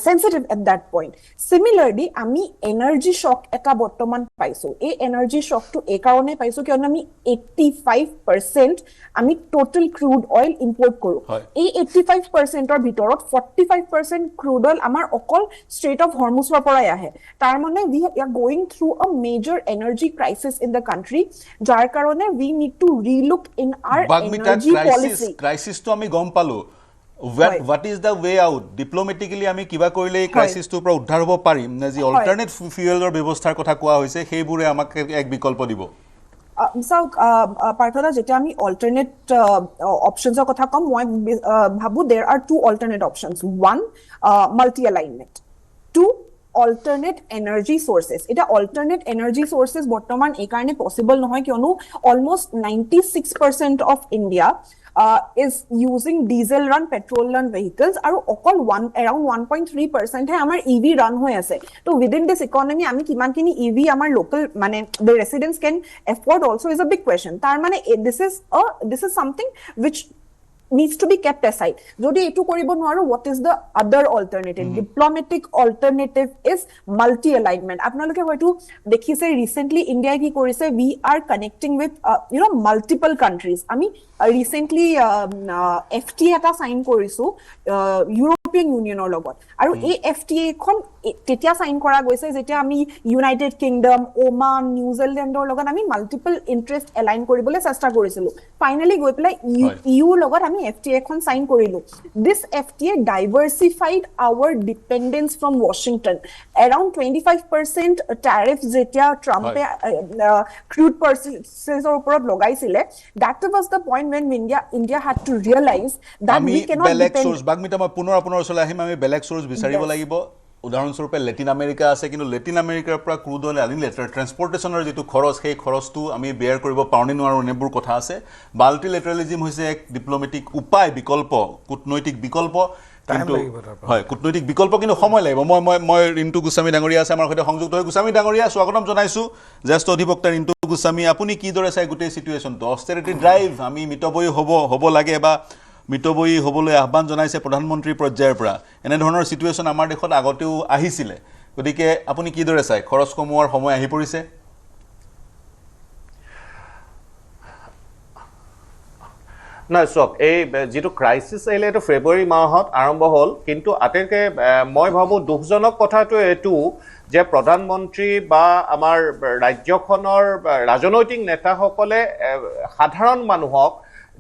sensitive at that point. Similarly ami energy shock eta bortoman paiso a energy shock to e karone paiso kion ami 85% ami total crude oil import koru ei 85% or bitorot 45% crude oil amar okol Strait of Hormuz or porai ahe tar mane we are going through a major energy crisis in the country jar karone we need to relook in our energy policy crisis to ami gom palu what is the way out? Diplomatically আমি কিবা কৰিলে এই ক্ৰাইসিসটোৰ পৰা উদ্ধাৰ হ'ব পাৰিম নে যি অল্টাৰনেট ফিউয়েলৰ ব্যৱস্থাৰ কথা কোৱা হৈছে সেইবোৰে আমাক এক বিকল্প দিব পাৰ্থদা যেতিয়া আমি অল্টাৰনেট অপশনছৰ কথা কম মই ভাবো there are two alternate options one multi alignment two alternate energy sources এটা alternate energy sources বৰ্তমান এই কাৰণে পসিবল নহয় কিয়নো almost 96% of India is using diesel run petrol run vehicles aru okol around 1.3% hai amar EV run hoy ase to within this economy ami kiman kini EV amar local mane the residents can afford also is a big question tar mane this is something which needs to be kept aside jodi etu koribo noaru what is the other alternative diplomatic alternative is multi alignment apnaloke hoytu dekhise recently India ki korise we are connecting with multiple countries ami recently FTA eta sign korisu European Unionor logot aru ei FTA khon tetia sign kora goise jetia ami United Kingdom Oman New Zealandor logot ami multiple interest align koribole chesta korisilu finally goi pela EU logot ami FTA khon sign korilu this FTA diversified our dependence from Washington around 25% tariff jetia Trump crude purchases or upor logaisile that was the point when India had to realize that we cannot depend source bagmita ma punor apunor sole ahim ami belek source bisaribo lagibo উদাহৰণ স্বৰূপে লেটিন আমেৰিকা আছে কিন্তু লেটিন আমেৰিকাৰ পৰা ক্ৰুড অইল আনিলে ট্ৰান্সপৰ্টেশনৰ যেটো খৰচ সেই খৰচটো আমি বেয়াৰ কৰিব পাৰোনে নোৱাৰো নেবোৰ কথা আছে মাল্টিলেটাৰালিজম হৈছে এক ডিপ্লোমেটিক উপায় বিকল্প কূটনৈতিক বিকল্প কিন্তু হয় কূটনৈতিক বিকল্প কিন্তু সময় লাগিব মই ৰিন্টু গোস্বামী ডাঙৰীয়া আছে আমাৰ সৈতে সংযুক্ত হৈ গোস্বামী ডাঙৰীয়া স্বাগতম জনাইছো জ্যেষ্ঠ অধিবক্তা ৰিন্টু গোস্বামী আপুনি কি দৰে চাই গুটেই সিচুৱেশন অস্টেৰিটি ড্ৰাইভ আমি মিতবই হ'ব লাগে বা মিতবই হ'বলৈ আহ্বান জনাইছে প্ৰধানমন্ত্ৰী পৰ্যায়ৰ পৰা এনে ধৰণৰ সিচুৱেশন আমাৰ দেশত আগতেও আহিছিলে গতিকে আপুনি কি দৰে চাই খৰচ কমোৱাৰ সময় আহি পৰিছে না সক এই যেটো ক্ৰাইসিস আহিলে এটো ফেব্ৰুৱাৰী মাহত আৰম্ভ হ'ল কিন্তু আটেকে মই ভাবো দুখজনক কথাটো এটো যে প্ৰধানমন্ত্ৰী বা আমাৰ ৰাজ্যখনৰ ৰাজনৈতিক নেতাসকলে সাধাৰণ মানুহক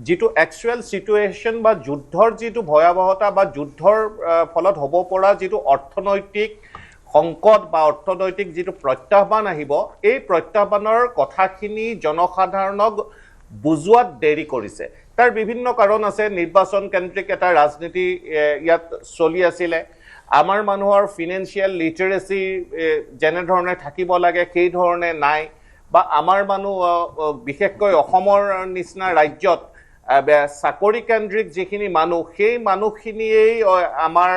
যেটো একচুৱেল সিচুৱেশন বা যুদ্ধৰ যেটো ভয়াবহতা বা যুদ্ধৰ ফলত হ'ব পৰা যেটো অৰ্থনৈতিক সংকট বা অৰ্থনৈতিক যেটো প্ৰত্যাহ্বান আহিব এই প্ৰত্যাহ্বানৰ কথাখিনি জনসাধাৰণক বুজোৱাত দেৰি কৰিছে তাৰ বিভিন্ন কাৰণ আছে নিৰ্বাচন কেন্দ্ৰিক এটা ৰাজনীতি ইয়াত চলি আছিল আমাৰ মানুহৰ ফাইনেন্সিয়াল লিটাৰেসি যেনে ধৰণে থাকিব লাগে সেই ধৰণে নাই বা আমাৰ মানুহ বিশেষকৈ অসমৰ নিচিনা ৰাজ্যত চাকৰি কেন্দ্ৰিক যিখিনি মানুহ সেই মানুহখিনিয়েই আমাৰ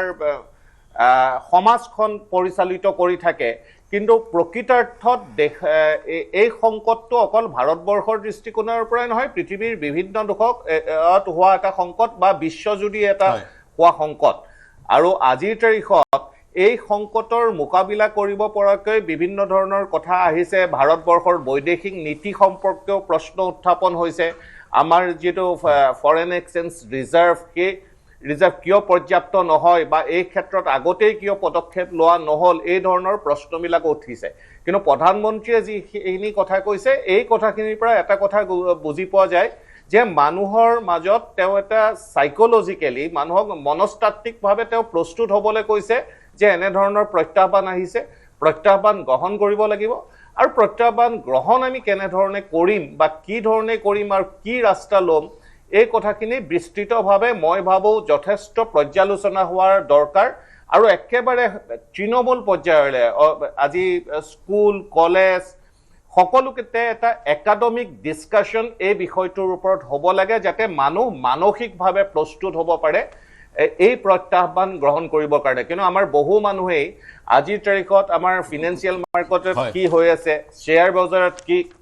সমাজখন পৰিচালিত কৰি থাকে কিন্তু প্ৰকৃতাৰ্থত এই সংকটটো অকল ভাৰতবৰ্ষৰ দৃষ্টিকোণৰ পৰাই নহয় পৃথিৱীৰ বিভিন্ন দেশত হোৱা এটা সংকট বা বিশ্বজুৰি এটা হোৱা সংকট আৰু আজিৰ তাৰিখত এই সংকটৰ মোকাবিলা কৰিব পৰাকৈ বিভিন্ন ধৰণৰ কথা আহিছে ভাৰতবৰ্ষৰ বৈদেশিক নীতি সম্পৰ্কীয় প্ৰশ্ন উত্থাপন হৈছে আমাৰ যেটো ফৰেন এক্সচেঞ্জ ৰিজাৰ্ভ কিয় পৰ্যাপ্ত নহয় বা এই ক্ষেত্ৰত আগতেই কিয় পদক্ষেপ লোৱা নহল এই ধৰণৰ প্ৰশ্নবিলাক উঠিছে কিন্তু প্ৰধানমন্ত্ৰীয়ে যিখিনি কথা কৈছে এই কথাখিনিৰ পৰা এটা কথা বুজি পোৱা যায় যে মানুহৰ মাজত তেওঁ এটা সাইকোলজিক্যালি মানুহক মনস্তাত্ত্বিকভাৱে তেওঁ প্ৰস্তুত হ'বলৈ কৈছে যে এনে ধৰণৰ প্ৰত্যাহ্বান আহিছে প্ৰত্যাহ্বান গ্ৰহণ কৰিব লাগিব আৰু প্ৰত্যাহ্বান গ্ৰহণ আমি কেনে ধৰণে কৰিম বা কি ধৰণে কৰিম আৰু কি ৰাস্তা ল'ম এই কথাখিনি বিস্তৃতভাৱে মই ভাবো যথেষ্ট পৰ্যালোচনা হোৱাৰ দৰকাৰ আৰু একেবাৰে তৃণমূল পৰ্যায়লৈ আজি স্কুল কলেজ সকলোকেতে এটা একাডেমিক ডিসকাশন এই বিষয়টোৰ ওপৰত হ'ব লাগে যাতে মানুহ মানসিকভাৱে প্ৰস্তুত হ'ব পাৰে এই প্ৰত্যাহ্বান গ্ৰহণ কৰিবৰ কাৰণে কিন্তু আমাৰ বহু মানুহেই আজিৰ তাৰিখত আমাৰ ফাইনেন্সিয়াল মাৰ্কেটত কি হৈ আছে শেয়াৰ বজাৰত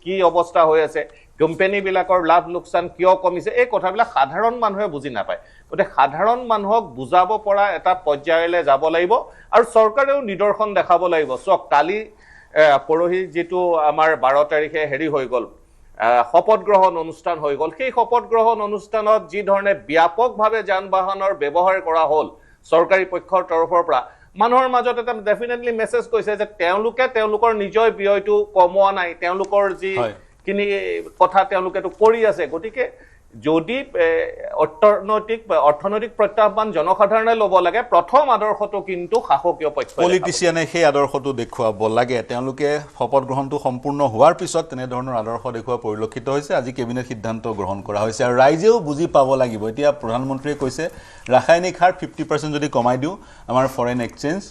কি অৱস্থা হৈ আছে কোম্পানী বিলাকৰ লাভ লোকসান কিয় কমিছে এই কথাবিলাক সাধাৰণ মানুহে বুজি নাপায় গতে সাধাৰণ মানুহক বুজাব পৰা এটা পৰ্যায়লৈ যাব লাগিব আৰু চৰকাৰেও নিদৰ্শন দেখাব লাগিব সো কালি পৰহি যেটো আমাৰ 12 তাৰিখে হেৰি হৈ গল শপত গ্ৰহণ অনুষ্ঠান হৈ গল সেই শপত গ্ৰহণ অনুষ্ঠানত যি ধৰণে ব্যাপকভাৱে যান বাহনৰ ব্যৱহাৰ কৰা হ'ল চৰকাৰী পক্ষৰ তৰফৰ পৰা মানুহৰ মাজত এটা ডেফিনেটলি মেছেজ কৈছে যে তেওঁলোকৰ নিজৰ ব্যয়টো কমোৱা নাই তেওঁলোকৰ যি কিনি কথা তেওঁলোকেটো কৰি আছে গতিকে যদি অৰ্থনৈতিক প্ৰত্যাহ্বান জনসাধাৰণে ল'ব লাগে প্ৰথম আদৰ্শটো কিন্তু শাসকীয় পক্ষ পলিটিচিয়ানে সেই আদৰ্শটো দেখুৱাব লাগে তেওঁলোকে শপত গ্ৰহণটো সম্পূৰ্ণ হোৱাৰ পিছত তেনেধৰণৰ আদৰ্শ দেখুওৱা পৰিলক্ষিত হৈছে আজি কেবিনেট সিদ্ধান্ত গ্ৰহণ কৰা হৈছে আৰু ৰাইজেও বুজি পাব লাগিব এতিয়া প্ৰধানমন্ত্ৰীয়ে কৈছে ৰাসায়নিক সাৰ 50% যদি কমাই দিওঁ আমাৰ ফৰেন এক্সচেঞ্জ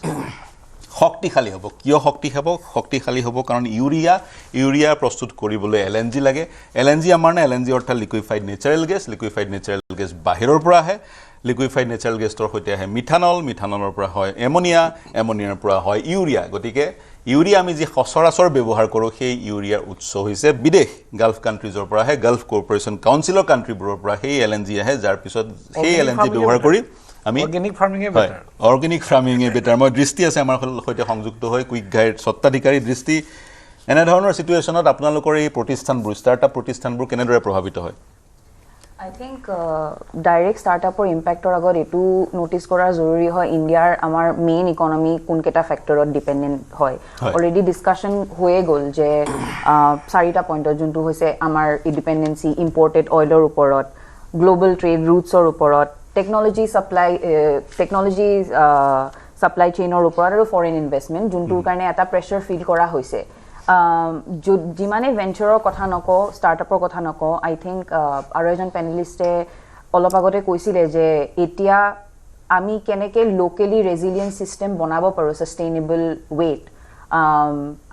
শক্তিশালী হ'ব কিয় শক্তিশালী হ'ব কাৰণ ইউৰিয়া প্ৰস্তুত কৰিবলৈ LNG লাগে LNG আমাৰ না LNG অৰ্থাৎ লিকুইফাইড নেচাৰেল গেছ বাহিৰৰ পৰা আহে লিকুইফাইড নেচাৰেল গেছৰ সৈতে আহে মিথানলৰ পৰা হয় এমনিয়াৰ পৰা হয় ইউৰিয়া গতিকে ইউৰিয়া আমি যি সচৰাচৰ ব্যৱহাৰ কৰোঁ সেই ইউৰিয়াৰ উৎস হৈছে বিদেশ গালফ কাণ্ট্ৰিজৰ পৰা আহে গালফ কৰ্পোৰেশ্যন কাউন্সিলৰ কাণ্ট্ৰিবোৰৰ পৰা সেই LNG আহে যাৰ পিছত সেই LNG ব্যৱহাৰ কৰি আমি অৰ্গেনিক ফাৰ্মিং এ বেটাৰ মই দৃষ্টি আছে আমাৰ সৈতে সংযুক্ত হৈ কুইক গাইড সত্তাধিকাৰী দৃষ্টি এনেধৰণৰ সিচুৱেশ্যনত আপোনালোকৰ এই প্ৰতিষ্ঠানবোৰ ষ্টাৰ্টআপ প্ৰতিষ্ঠানবোৰ কেনেদৰে প্ৰভাৱিত হয় I think direct startup or impact or agar etu notice kora zaruri hoy India amar main economy kun keta factor or dependent hoy already discussion hoye gol je sarita point or juntu hoise amar dependency imported oil or uporot global trade routes or uporot technology supply chain or uporot aru foreign investment juntu karone eta pressure feel kora hoise যিমানে ভেঞ্চাৰৰ কথা নকওঁ ষ্টাৰ্টআপৰ কথা নকওঁ আই থিংক আৰু এজন পেনেলিষ্টে অলপ আগতে কৈছিলে যে এতিয়া আমি কেনেকৈ লোকেলি ৰেজিলিয়েন্ট ছিষ্টেম বনাব পাৰোঁ ছাষ্টেইনেবল ৱেত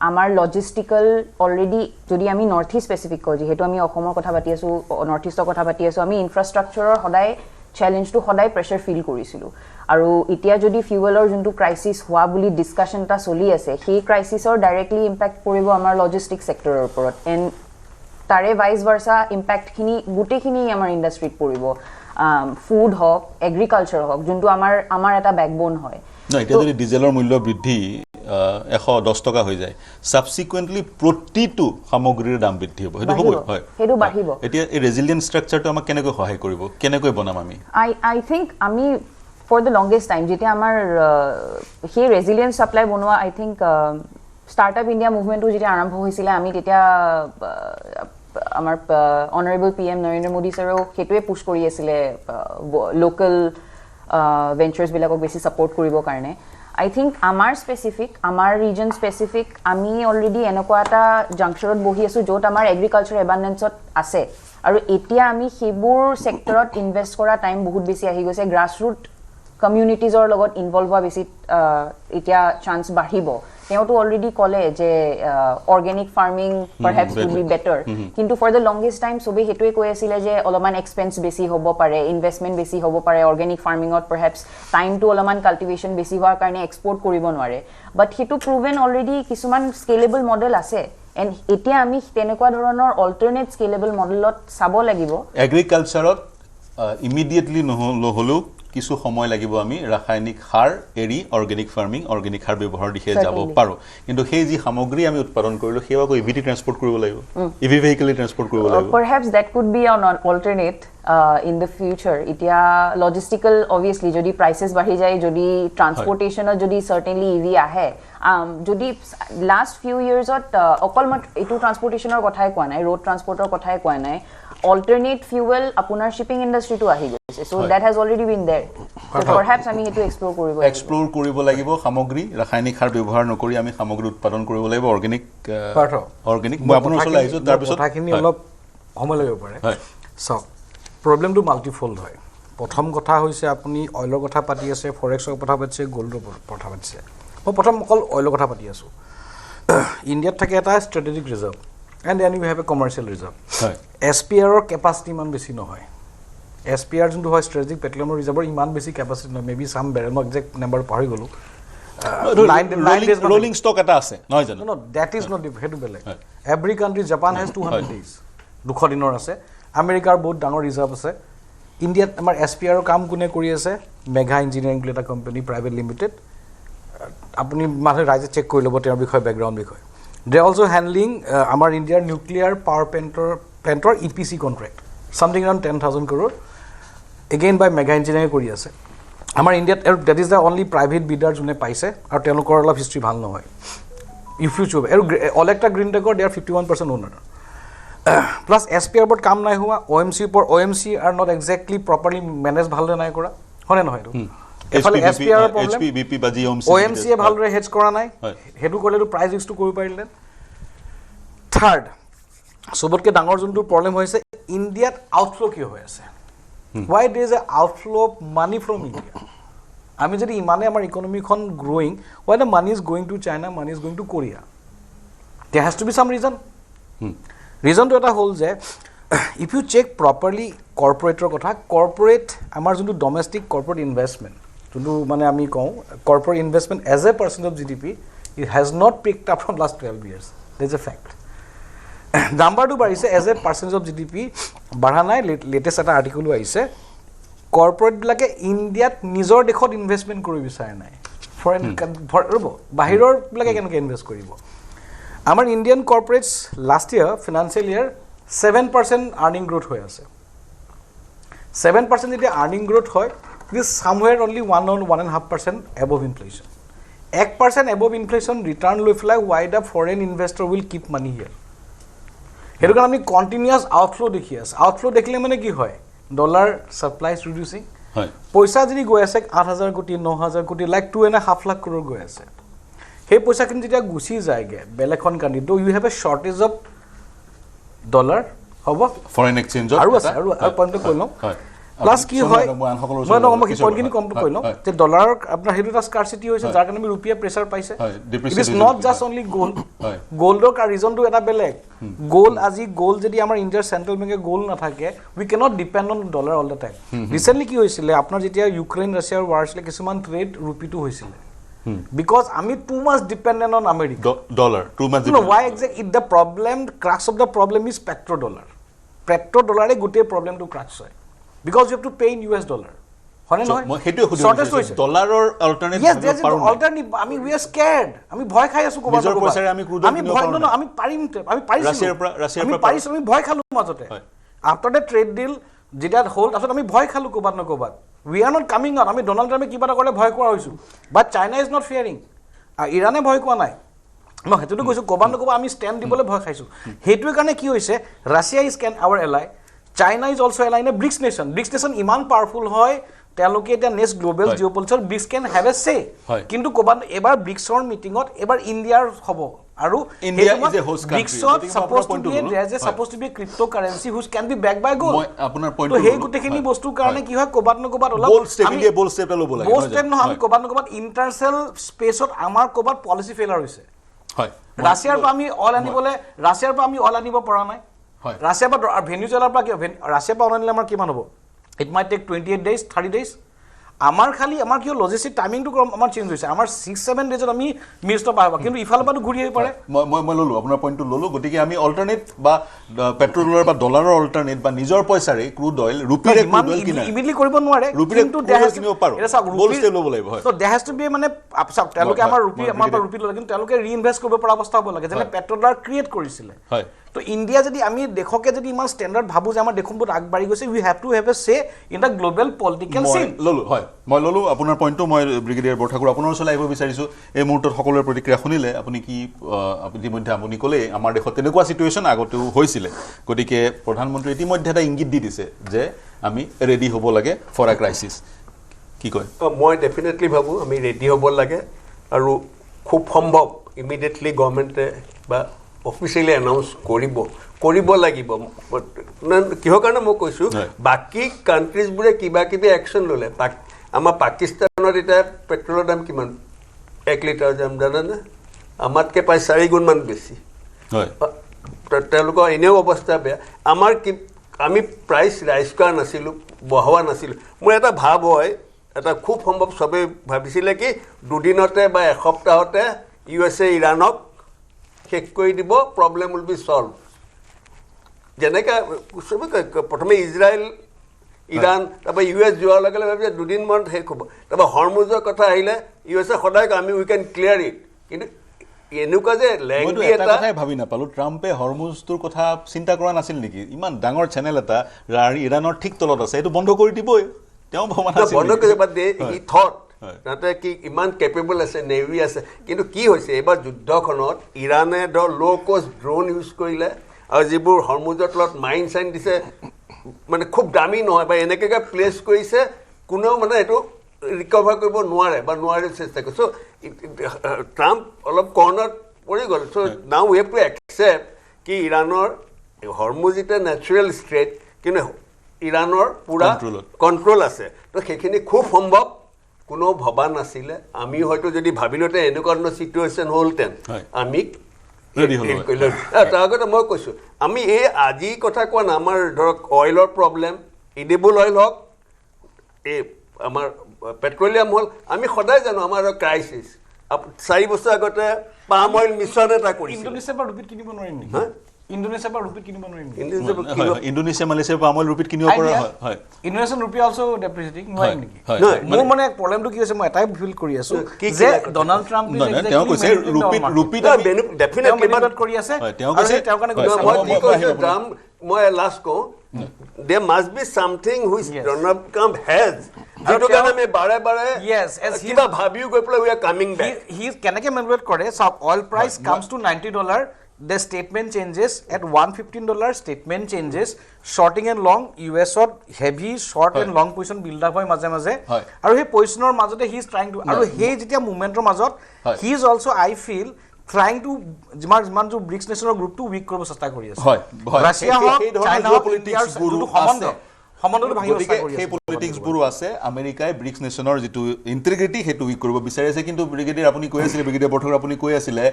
আমাৰ লজিষ্টিকেল অলৰেডি যদি আমি নৰ্থ ইষ্ট স্পেচিফিক কওঁ যিহেতু আমি অসমৰ কথা পাতি আছোঁ নৰ্থ ইষ্টৰ কথা পাতি আছোঁ আমি ইনফ্ৰাষ্ট্ৰাকচাৰৰ সদায় চেলেঞ্জটো সদায় প্ৰেছাৰ ফিল কৰিছিলোঁ আৰু এতিয়া যদি ফিউৱেলৰ যোনটো ক্ৰাইচিছ হোৱা বুলি ডিছকাশ্যন এটা চলি আছে সেই ক্ৰাইচিছৰ ডাইৰেক্টলি ইম্পেক্ট পৰিব আমাৰ লজিষ্টিক ছেক্টৰৰ ওপৰত এণ্ড তাৰে ভাইচ ভাৰ্চা ইম্পেক্টখিনি গোটেইখিনি আমাৰ ইণ্ডাষ্ট্ৰীত পৰিব ফুড হওক এগ্ৰিকালচাৰ হওক যোনটো আমাৰ এটা বেকবোন হয় এতিয়া যদি ডিজেলৰ মূল্য বৃদ্ধি 110 টকা হৈ যায় সাবসিকুৱেন্টলি প্ৰতিটো সামগ্ৰীৰ দাম বৃদ্ধি হ'ব সেইটো হ'ব হয় সেইটো বাঢ়িব এতিয়া এই ৰেজিলিয়েন্ট ষ্ট্ৰাকচাৰটো আমাক কেনেকৈ সহায় কৰিব কেনেকৈ বনাম আমি আই থিংক আমি for the longest time যেতিয়া আমাৰ সেই ৰেজিলিয়েন্ট সাপ্লাই বনোৱা আই থিংক ষ্টাৰ্টআপ ইণ্ডিয়া মুভমেণ্টটো যেতিয়া আৰম্ভ হৈছিলে আমি তেতিয়া আমাৰ অনাৰেবল PM নৰেন্দ্ৰ মোদী ছাৰেও সেইটোৱে পুশ কৰি আছিলে লোকেল ভেঞ্চাৰ্ছবিলাকক বেছি ছাপোৰ্ট কৰিবৰ কাৰণে আই থিংক আমাৰ ৰিজন স্পেচিফিক আমি অলৰেডি এনেকুৱা এটা জাংকশ্যনত বহি আছোঁ য'ত আমাৰ এগ্ৰিকালচাৰ এবাণ্ডেঞ্চত আছে আৰু এতিয়া আমি সেইবোৰ ছেক্টৰত ইনভেষ্ট কৰা টাইম বহুত বেছি আহি গৈছে গ্ৰাছৰুট কমিউনিটিজৰ লগত ইনভলভ হোৱা বেছি এতিয়া চান্স বাঢ়িব তেওঁতো অলৰেডি ক'লে যে organic farming perhaps would be better কিন্তু ফৰ দ্য লংগেষ্ট টাইম চবেই সেইটোৱে কৈ আছিলে যে অলপমান এক্সপেন্স বেছি হ'ব পাৰে ইনভেষ্টমেণ্ট বেছি হ'ব পাৰে অৰ্গেনিক ফাৰ্মিঙত পাৰহেপছ টাইমটো অলপমান কাল্টিভেশ্যন বেছি হোৱাৰ কাৰণে এক্সপৰ্ট কৰিব নোৱাৰে বাট সেইটো প্ৰভেন অলৰেডি কিছুমান স্কেলেবল মডেল আছে এণ্ড এতিয়া আমি তেনেকুৱা ধৰণৰ অল্টাৰনেট স্কেলেবল মডেলত চাব লাগিব এগ্ৰিকালচাৰত ইমিডিয়েটলি নহ'লেও কিছু সময় লাগিব আমি ৰাসায়নিক সাৰ এৰি অৰ্গেনিক ফাৰ্মিং অৰ্গেনিক সাৰ ব্যৱহাৰ দিশে যাব পাৰোঁ কিন্তু সেই যি সামগ্ৰী আমি উৎপাদন কৰিলোঁ সেইবাক ইভিটি ট্ৰান্সপৰ্ট কৰিব লাগিব ইভি ভেহিকলি ট্ৰান্সপৰ্ট কৰিব লাগিব perhaps that could be on alternate in the future এতিয়া লজিষ্টিকেল অবভিয়াছলি যদি প্ৰাইচেছ বাঢ়ি যায় যদি ট্ৰান্সপৰ্টেশ্যনত যদি চাৰ্টেনলি ইভি আহে যদি লাষ্ট ফিউ ইয়াৰ্ছত অকল মই এইটো ট্ৰান্সপৰ্টেশ্যনৰ কথাই কোৱা নাই ৰোড ট্ৰান্সপৰ্টৰ কথাই কোৱা নাই alternate fuel আপোনাৰ shipping industry to ahi গৈছে so that has already been there so perhaps আমি হেতু explore কৰিব লাগিব সামগ্ৰী ৰাসায়নিক সাৰ ব্যৱহাৰ নকৰি আমি সামগ্ৰী উৎপাদন কৰিব লাগিব অৰ্গেনিক মই আপোনাৰ ওচৰলৈ আহিছো তাৰ পিছত কথাখিনি অলপ সময় লাগিব পাৰে সো প্ৰবলেমটো মাল্টিফোল্ড হয় প্ৰথম কথা হৈছে আপুনি অইলৰ কথা পাতি আছে ফৰেক্সৰ কথা পাতিছে গোল্ডৰ কথা পাতিছে মই প্ৰথম অকল অইলৰ কথা পাতি আছো ইণ্ডিয়াত থাকে এটা strategic reserve and then we have a commercial reserve SPR or capacity man besi no hoy SPR juntu hoy strategic petroleum reserve iman besi capacity no maybe some barrel no exact number pari golu rolling stock eta ase noy jano no that is not hetu bele every country Japan has 200 days 200 dinor ase America er bahut dangor reserve ase India amar SPR er kaam kune kori ase mega engineering leta company private limited apuni mase raise check kori lobo ter bikhoy background bikhoy they also handling our India nuclear power plant or EPC contract something around 10,000 crore again by mega engineering kori ase our India that is the only private bidder june paise aru telokor all history bhal no hoy if you choose all ekta green tech they are 51% owner plus SPR ওপৰত কাম নাই হোৱা, OMC ওপৰত OMC are not exactly properly manage ভালদৰে নাই কৰা, হয়নে নহয় এইটো? এফালে SPR ৰ প্ৰব্লেম, OMC এ ভালদৰে হেডজ কৰা নাই, সেইটো কৰিলেতো প্ৰাইজ ৰিস্কটো কৰিব পাৰিলে। থাৰ্ড সবতকৈ ডাঙৰ যোনটো প্ৰব্লেম হৈছে ইণ্ডিয়াত আউটফ্লো কিয় হৈ আছে? Why there is an outflow of money from India? আমি যদি ইমানে আমাৰ ইকনমিখন growing, why the money is going to China, money is going to Korea? There has to be some reason. Reason to এটা হ'ল যে if you check properly corporateৰ কথা, corporate আমাৰ যোনটো ডমেষ্টিক corporate investment, যোনটো মানে আমি কওঁ corporate investment as a percent of GDP, it has not picked up from last 12 years. There is a fact. নাম্বাৰটো বাঢ়িছে as a percentage of GDP বাঢ়া নাই। লেটেষ্ট এটা আৰ্টিকলো আহিছে, কৰ্পৰেটবিলাকে ইণ্ডিয়াত নিজৰ দেশত ইনভেষ্টমেণ্ট কৰিব বিচৰা নাই, ফৰেইন ৰ'ব বাহিৰৰবিলাকে কেনেকৈ ইনভেষ্ট কৰিব? আমাৰ Indian corporates last year financial year 7% earning growth হৈ আছে। 7% যেতিয়া আৰ্নিং গ্ৰোথ হয়, it is somewhere only 1.5% above inflation. 1% above inflation return লৈ পেলাই why the foreign investor will keep money here. সেইটো কাৰণে আমি কণ্টিনিউৱাছ আউটফ্লো দেখি আছোঁ। আউটফ্লো দেখিলে মানে কি হয়? ডলাৰ ছাপ্লাইজ ৰিডিউচিং, পইচা যদি গৈ আছে 8,000 কোটি 9,000 কোটি লাইক 2.5 লাখ কৰোৰ গৈ আছে, সেই পইচাখিনি যেতিয়া গুচি যায়গৈ বেলেগখন কাণ্ট্ৰি, ত' you have a shortage of dollar, হ'ব ফৰেইন এক্সচেঞ্জৰ আৰু আছে আৰু পইণ্টটো কৈ লওঁ। প্লাছ কি হয়, মই পইণ্টখিনি কমটো কৈ লওঁ যে ডলাৰৰ আপোনাৰ সেইটো এটা স্কাৰচিটি হৈছে, যাৰ কাৰণে আমি ৰুপিয়া প্ৰেছাৰ পাইছে। It is not just only gold, গ'ল্ডৰ ৰিজনটো এটা বেলেগ। গ'ল্ড যদি আমাৰ ইণ্ডিয়াৰ চেণ্ট্ৰেল বেংকে গ'ল্ড নাথাকে, we cannot depend on dollar all the time. Recently কি হৈছিলে, আপোনাৰ যেতিয়া ইউক্ৰেইন ৰাছিয়াৰ ৱাৰ হৈছিলে, কিছুমান ট্ৰেড ৰুপিটো হৈছিলে, বিকজ আমি too much dependent on America dollar. Why exact it the problem, crux of the problem is petro' dollar. Petro' ডলাৰে গোটেই প্ৰব্লেমটো ক্ৰাক্স হয়, because you have to pay in US dollar. হয়নে নহয়? মই হেতুৱে সুধিছো ডলাৰৰ alternative yes there is an alternative. আমি we are scared, আমি ভয় খাই আছো ক'বা নিজৰ পইচাৰে আমি ক্ৰুড আমি ভয় ন আমি পাৰিম, আমি পাৰিছো আমি ভয় খালো মাজতে। after the trade deal যেতিয়া হ'ল, তাৰপিছত আমি ভয় খালো ক'বাত ন ক'বাত। we are not coming out. আমি ডনাল্ড ট্ৰাম্পে কিবা এটা কৰিলে ভয় কৰা হৈছো, বাট চাইনা ইজ নট ফিয়াৰিং। ইৰাণে ভয় কোৱা নাই, মই সেইটোতো কৈছো ক'বাত ন ক'বাত আমি ষ্টেণ্ড দিবলৈ ভয় খাইছো। সেইটোৰ কাৰণে কি হৈছে, Russia is can our ally, China is also' ally in a BRICS nation. BRICS nation ইমান পাৱাৰফুল হয়, তেওঁলোকে এতিয়া নেক্সট গ্ল'বেল জিঅ'পলিটিক্সৰ BRICS can have a say. কিন্তু ক'ৰবাত এবাৰ ব্ৰিক্সৰ মিটিঙত এবাৰ ইণ্ডিয়াৰ হ'ব, আৰু ব্ৰিক্সত suppose to be suppose to be crypto' currency which can be back by gold. সেই গোটেইখিনি বস্তুৰ কাৰণে কি হয়, ক'ৰবাত ন ক'ৰবাত অলপ বোল্ড ষ্টেপ নহয়, আমি ক'ৰবাত ন ক'ৰবাত ইণ্টাৰনেশ্যনেল স্পেচত আমাৰ ক'ৰবাত পলিচি ফেইলাৰ হৈছে। ৰাছিয়াৰ পৰা আমি অইল আনিব পৰা নাই। ৰাছিয়াৰ পৰা ভেনিজুৱেলাৰ পৰা ৰাছিয়াৰ পৰা অনানিলে আমাৰ কিমান হ'ব? It might take 28 days 30 days। আমাৰ কি লজিষ্টিক টাইমিংটো আমাৰ চেঞ্জ হৈছে, আমাৰ 6-7 daysত আমি মিষ্ট পাব, কিন্তু ইফালৰ পৰাতো ঘূৰি আহিব পাৰে। মই ল'লোঁ আপোনাৰ পইণ্টটো ল'লোঁ। গতিকে আমি অল্টাৰনেট বা পেট্ৰ' ডলাৰ বা ডলাৰৰ অল্টাৰনেট বা নিজৰ পইচাৰে ক্ৰুড অইল ৰুপিৰে ইমিডিয়েটলি কৰিব নোৱাৰে, কিন্তু কিনিব পাৰোঁ, বোল্ড ষ্টেপ ল'ব লাগিব। ত' দেৰ হেজ টু বি মানে তেওঁলোকে আমাৰ পৰা ৰুপি ল'লে, কিন্তু তেওঁলোকে ৰিইনভেষ্ট কৰিব পৰা অৱস্থা হ'ব লাগে, যেনে পেট্ৰ' ডলাৰ ক্ৰিয়েট কৰিছিলে। তো ইণ্ডিয়া যদি আমি দেশকে যদি ইমান ষ্টেণ্ডাৰ্ড ভাবোঁ যে আমাৰ দেশখন বহুত আগবাঢ়ি গৈছে, উই হেভ টু হেভ এ চে ইন দ্য গ্ল'বেল পলিটিকেল চিন। মই ল'লোঁ আপোনাৰ পইণ্টটো। মই ব্ৰিগেডিয়াৰ বৰঠাকুৰ আপোনাৰ ওচৰলৈ আহিব বিচাৰিছোঁ। এই মুহূৰ্তত সকলোৰে প্ৰতিক্ৰিয়া শুনিলে, আপুনি কি ইতিমধ্যে আপুনি ক'লে আমাৰ দেশত তেনেকুৱা ছিটুৱেশ্যন আগতেও হৈছিলে, গতিকে প্ৰধানমন্ত্ৰীয়ে ইতিমধ্যে এটা ইংগিত দি দিছে যে আমি ৰেডি হ'ব লাগে ফৰ এ ক্ৰাইচিছ। কি কয়? মই ডেফিনেটলি ভাবোঁ আমি ৰেডি হ'ব লাগে, আৰু খুব সম্ভৱ ইমিডিয়েটলি গভৰ্ণমেণ্টে বা অফিচিয়েলি এনাউন্স কৰিব লাগিব। কিহৰ কাৰণে মই কৈছোঁ, বাকী কাণ্ট্ৰিজবোৰে কিবা কিবি একশ্যন ল'লে। আমাৰ পাকিস্তানত এতিয়া পেট্ৰলৰ দাম কিমান? 1 লিটাৰ দাম জানানে? আমাতকৈ প্ৰায় 4 গুণমান বেছি। তেওঁলোকৰ এনেও অৱস্থা বেয়া। আমি প্ৰাইচ ৰাইজ কৰা নাছিলোঁ, বঢ়োৱা নাছিলোঁ। মোৰ এটা ভাৱ হয়, এটা খুব সম্ভৱ চবেই ভাবিছিলে কি দুদিনতে বা এসপ্তাহতে USA ইৰাণক শেষ কৰি দিব, প্ৰব্লেম উইল বি চল্ভ। যেনেকৈ চবে প্ৰথমে ইজৰাইল ইৰাণ, তাৰপৰা US যোৱাৰ লগে লগে ভাবিছে দুদিনমানত শেষ হ'ব। তাৰপৰা হৰমুজৰ কথা আহিলে USA সদায় আমি উই কেন ক্লিয়াৰ ইট, কিন্তু এনেকুৱা যে লেংগুৱেজ এটা কথাই ভাবি নাপালোঁ, ট্ৰাম্পে হৰমুজটোৰ কথা চিন্তা কৰা নাছিল নেকি? ইমান ডাঙৰ চেনেল এটা ইৰাণৰ ঠিক তলত আছে, এইটো বন্ধ কৰি দিবই তেওঁ ভবা নাছিল। বন্ধ কৰি বাদ দিয়ে, ই থট তাতে কি ইমান কেপেবল আছে, নেভি আছে। কিন্তু কি হৈছে এইবাৰ যুদ্ধখনত ইৰাণে ল' কষ্ট ড্ৰোন ইউজ কৰিলে, আৰু যিবোৰ হৰমুজৰ তলত মাইন চাইন দিছে মানে খুব দামী নহয় বা এনেকৈ প্লেচ কৰিছে কোনেও মানে এইটো ৰিকভাৰ কৰিব নোৱাৰে বা নোৱাৰে চেষ্টা কৰে চ' ট্ৰাম্প অলপ কৰ্ণাৰত পৰি গ'ল চ' now we have two accept কি ইৰাণৰ হৰমুজ এতিয়া নেচাৰেল ষ্ট্ৰেট কিন্তু ইৰাণৰ পূৰা কণ্ট্ৰল আছে তো সেইখিনি খুব সম্ভৱ কোনেও ভবা নাছিলে আমি হয়তো যদি ভাবিলোঁতে এনেকুৱা ধৰণৰ চিটুৱেশ্যন হ'লহেঁতেন আমি তাৰ আগতে মই কৈছোঁ আমি এই আজি কথা কোৱা নাই আমাৰ ধৰক অইলৰ প্ৰব্লেম ইডিবল অইল হওক এই আমাৰ পেট্ৰলিয়াম হ'ল আমি সদায় জানো আমাৰ ক্ৰাইচিছ 4 বছৰ আগতে পাম অইল মিছন এটা কৰিছিল ইণ্ডোনেছিয়াৰ পৰা ৰুপিত কিনিব নোৱাৰিম নেকি ইণ্ডোনেছিয়াৰ পৰা ৰুপিত কিনিব নোৱাৰিম ইণ্ডোনেছিয়া মালয়েছিয়াৰ পৰা পাম অইল ৰুপিত কিনিব পৰা হয় ইণ্ডোনেছিয়ান ৰুপি অলসো ডেপ্ৰিচিয়েটিং নোৱাৰিম নেকি মোৰ মানে প্ৰব্লেমটো কি হৈছে মই এটাই ফিল কৰি আছো যে ডনাল্ড ট্ৰাম্প তেওঁ কৈছে ৰুপিত ডেফিনেটলি মদত কৰি আছে তেওঁ কৈছে তেওঁৰ কাৰণে মই কৈছোঁ দাম মই লাষ্ট কওঁ there must be something which Donald Trump has যেটো কাৰণে আমি বাৰে বাৰে কিবা ভাবিও গৈ পেলাই we are coming back he কেনেকৈ মেনুৱেট কৰে সব oil price comes to $90 the statement changes at $115 statement changes shorting and long US to heavy short and long position build up হয় মাজে মাজে আৰু সেই পজিশনৰ মাজতে he is trying to আৰু সেই যেতিয়া মুভমেন্টৰ মাজত he is also I feel trying to যিমান যে ব্ৰিক্স নেশ্যনৰ গ্ৰুপটো উইক কৰিব চেষ্টা কৰি আছে ৰাছিয়া হওক চাইনা হওক ইণ্ডিয়াৰ যিটো সম্বন্ধটো ভাঙি চেষ্টা কৰি আছে সেই পলিটিক্সবোৰো আছে আমেৰিকাই ব্ৰিক্স নেশ্যনৰ যিটো ইণ্টিগ্ৰিটি সেইটো উইক কৰিব বিচাৰিছে কিন্তু ব্ৰিগেডিয়াৰ আপুনি কৈ আছিলে ব্ৰিগেডিয়াৰ বৰঠাকুৰ আপুনি কৈ আছিলে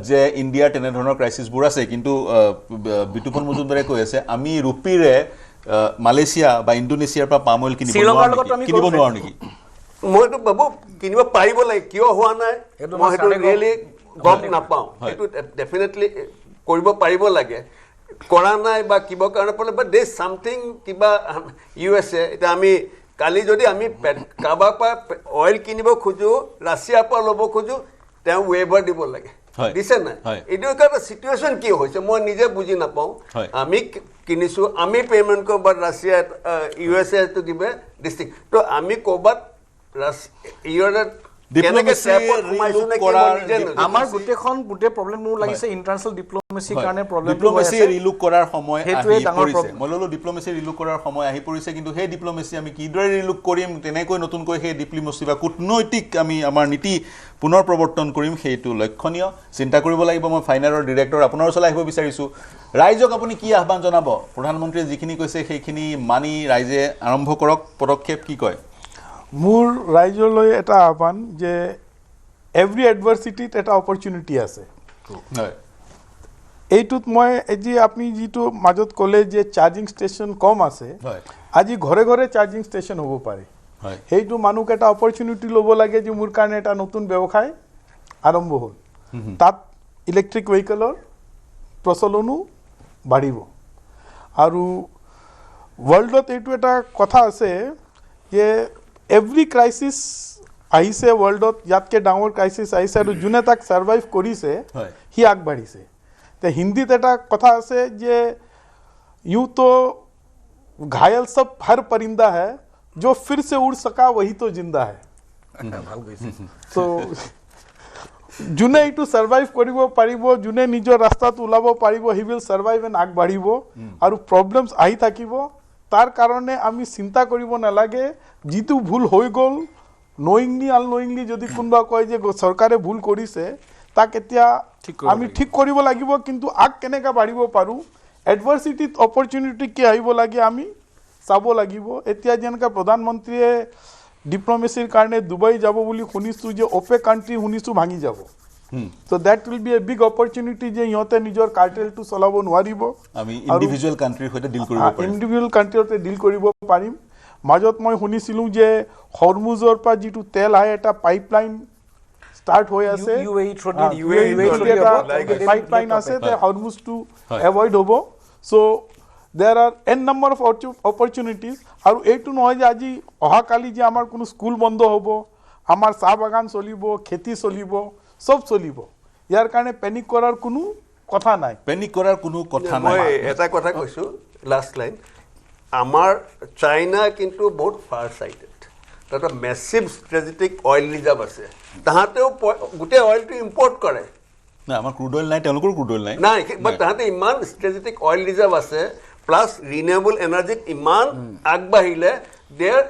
যে ইণ্ডিয়াৰ তেনেধৰণৰ ক্ৰাইচিছবোৰ আছে কিন্তু বিতুপন মজুমদাৰে কৈ আছে আমি ৰুপিৰে মালয়েছিয়া বা ইণ্ডোনেছিয়াৰ পৰা পাম অইল কিনিব নোৱাৰো নেকি মইতো বাবু কিনিব পাৰিব লাগে কিয় হোৱা নাই মই সেইটো ৰিয়েলি গম নাপাওঁ সেইটো ডেফিনেটলি কৰিব পাৰিব লাগে কৰা নাই বা কিবা কাৰণে পলে বাট দে সামথিং কিবা USA এটা আমি কালি যদি আমি কাবাৰ পৰা অইল কিনিব খোজো ৰাছিয়াৰ পৰা ল'ব খোজো তেওঁ ৱেভাৰ দিব লাগে দিছে নাই এইটো এটা সিচুৱেশ্যন কি হৈছে মই নিজে বুজি নাপাওঁ আমি কিনিছো আমি পেমেন্ট কৰিব Russia USA to give a district তো আমি ক'বাত আমাৰ গোটেই প্ৰব্লেম মোৰ লাগিছে ইণ্টাৰনেশ্যনেল ডিপ্ল'মেচিৰ কাৰণে প্ৰব্লেম ডিপ্ল'মেচি ৰিলুক কৰাৰ সময় আহি পৰিছে মই ল'লো ডিপ্ল'মেচি ৰিলুক কৰাৰ সময় আহি পৰিছে কিন্তু সেই ডিপ্ল'মেচি আমি কিদৰে ৰিলুক কৰিম তেনেকৈ নতুনকৈ সেই ডিপ্ল'মেচি বা কূটনৈতিক আমি আমাৰ নীতি পুনৰ প্ৰৱৰ্তন কৰিম সেইটো লক্ষণীয় চিন্তা কৰিব লাগিব মই ফাইনেলৰ ডিৰেক্টৰ আপোনাৰ ওচৰলৈ আহিব বিচাৰিছোঁ ৰাইজক আপুনি কি আহ্বান জনাব প্ৰধানমন্ত্ৰীয়ে যিখিনি কৈছে সেইখিনি মানি ৰাইজে আৰম্ভ কৰক পদক্ষেপ কি কয় মোৰ ৰাইজলৈ এটা আহ্বান যে এভৰি এডভাৰ্চিটিত এটা অপৰচুনিটি আছে এইটোত মই আজি আপুনি যিটো মাজত ক'লে যে চাৰ্জিং ষ্টেচন কম আছে আজি ঘৰে ঘৰে চাৰ্জিং ষ্টেচন হ'ব পাৰে সেইটো মানুহক এটা অপৰচুনিটি ল'ব লাগে যে মোৰ কাৰণে এটা নতুন ব্যৱসায় আৰম্ভ হ'ল তাত ইলেক্ট্ৰিক ভেহিকলৰ প্ৰচলনো বাঢ়িব আৰু ৱৰ্ল্ডত এইটো এটা কথা আছে যে এভৰি ক্ৰাইচিছ আহিছে ৱৰ্ল্ডত ইয়াতকৈ ডাঙৰ ক্ৰাইচিছ আহিছে আৰু যোনে তাক ছাৰ্ভাইভ কৰিছে সি আগবাঢ়িছে তে হিন্দীত এটা কথা আছে যে यूं तो घायल सब हर परिंदा है जो फिर से उड़ सका वही तो जिंदा है तो যোনে এইটো ছাৰ্ভাইভ কৰিব পাৰিব যোনে নিজৰ ৰাস্তাত ওলাব পাৰিব হি উইল ছাৰ্ভাইভ এণ্ড আগবাঢ়িব আৰু প্ৰব্লেমছ আহি থাকিব তাৰ কাৰণে আমি চিন্তা কৰিব নালাগে যিটো ভুল হৈ গ'ল নয়িংলি আননয়িংলি যদি কোনোবা কয় যে চৰকাৰে ভুল কৰিছে তাক এতিয়া আমি ঠিক কৰিব লাগিব কিন্তু আগ কেনেকৈ বাঢ়িব পাৰোঁ এডভাৰ্চিটিত অপৰচুনিটি কি আহিব লাগে আমি চাব লাগিব এতিয়া যেনেকৈ প্ৰধানমন্ত্ৰীয়ে ডিপ্ল'মেচিৰ কাৰণে ডুবাই যাব বুলি শুনিছোঁ যে অপেক কাণ্ট্ৰি শুনিছোঁ ভাঙি যাব So that will be a big opportunity যে ইহঁতে নিজৰ কাৰ্টেলটো চলাব নোৱাৰিব আমি ইন্ডিভিজুৱেল কাণ্ট্ৰিৰ সৈতে ডিল কৰিব পাৰিম ইন্ডিভিজুৱেল কাণ্ট্ৰিৰ সৈতে ডিল কৰিব পাৰিম মাজত মই শুনিছিলোঁ যে হৰমুজৰ পৰা যিটো তেল আহে এটা পাইপলাইন ষ্টাৰ্ট হৈ আছে পাইপলাইন আছে তে হৰমুজটো এভইড হ'ব চ' there are n number of opportunities আৰু এইটো নহয় যে আজি অহাকালি যে আমাৰ কোনো স্কুল বন্ধ হ'ব আমাৰ চাহ বাগান চলিব খেতি চলিব সব চলিব ইয়াৰ কাৰণে পেনিক কৰাৰ কোনো কথা নাই পেনিক কৰাৰ কোনো কথা নাই মই এটা কথা কৈছোঁ লাষ্ট লাইন আমাৰ চাইনা কিন্তু বহুত ফাৰ চাইটেড তাত মেছিভ ষ্ট্ৰেটেজিক অইল ৰিজাৰ্ভ আছে তাহাঁতেও গোটেই অইলটো ইম্পৰ্ট কৰে না আমাৰ ক্ৰুড অইল নাই তেওঁলোকৰ ক্ৰুড অইল নাই নাই বাট তাহাঁতে ইমান ষ্ট্ৰেটেজিক অইল ৰিজাৰ্ভ আছে প্লাছ ৰিনিউৱেবল এনাৰ্জিত ইমান আগবাঢ়িলে দেৰ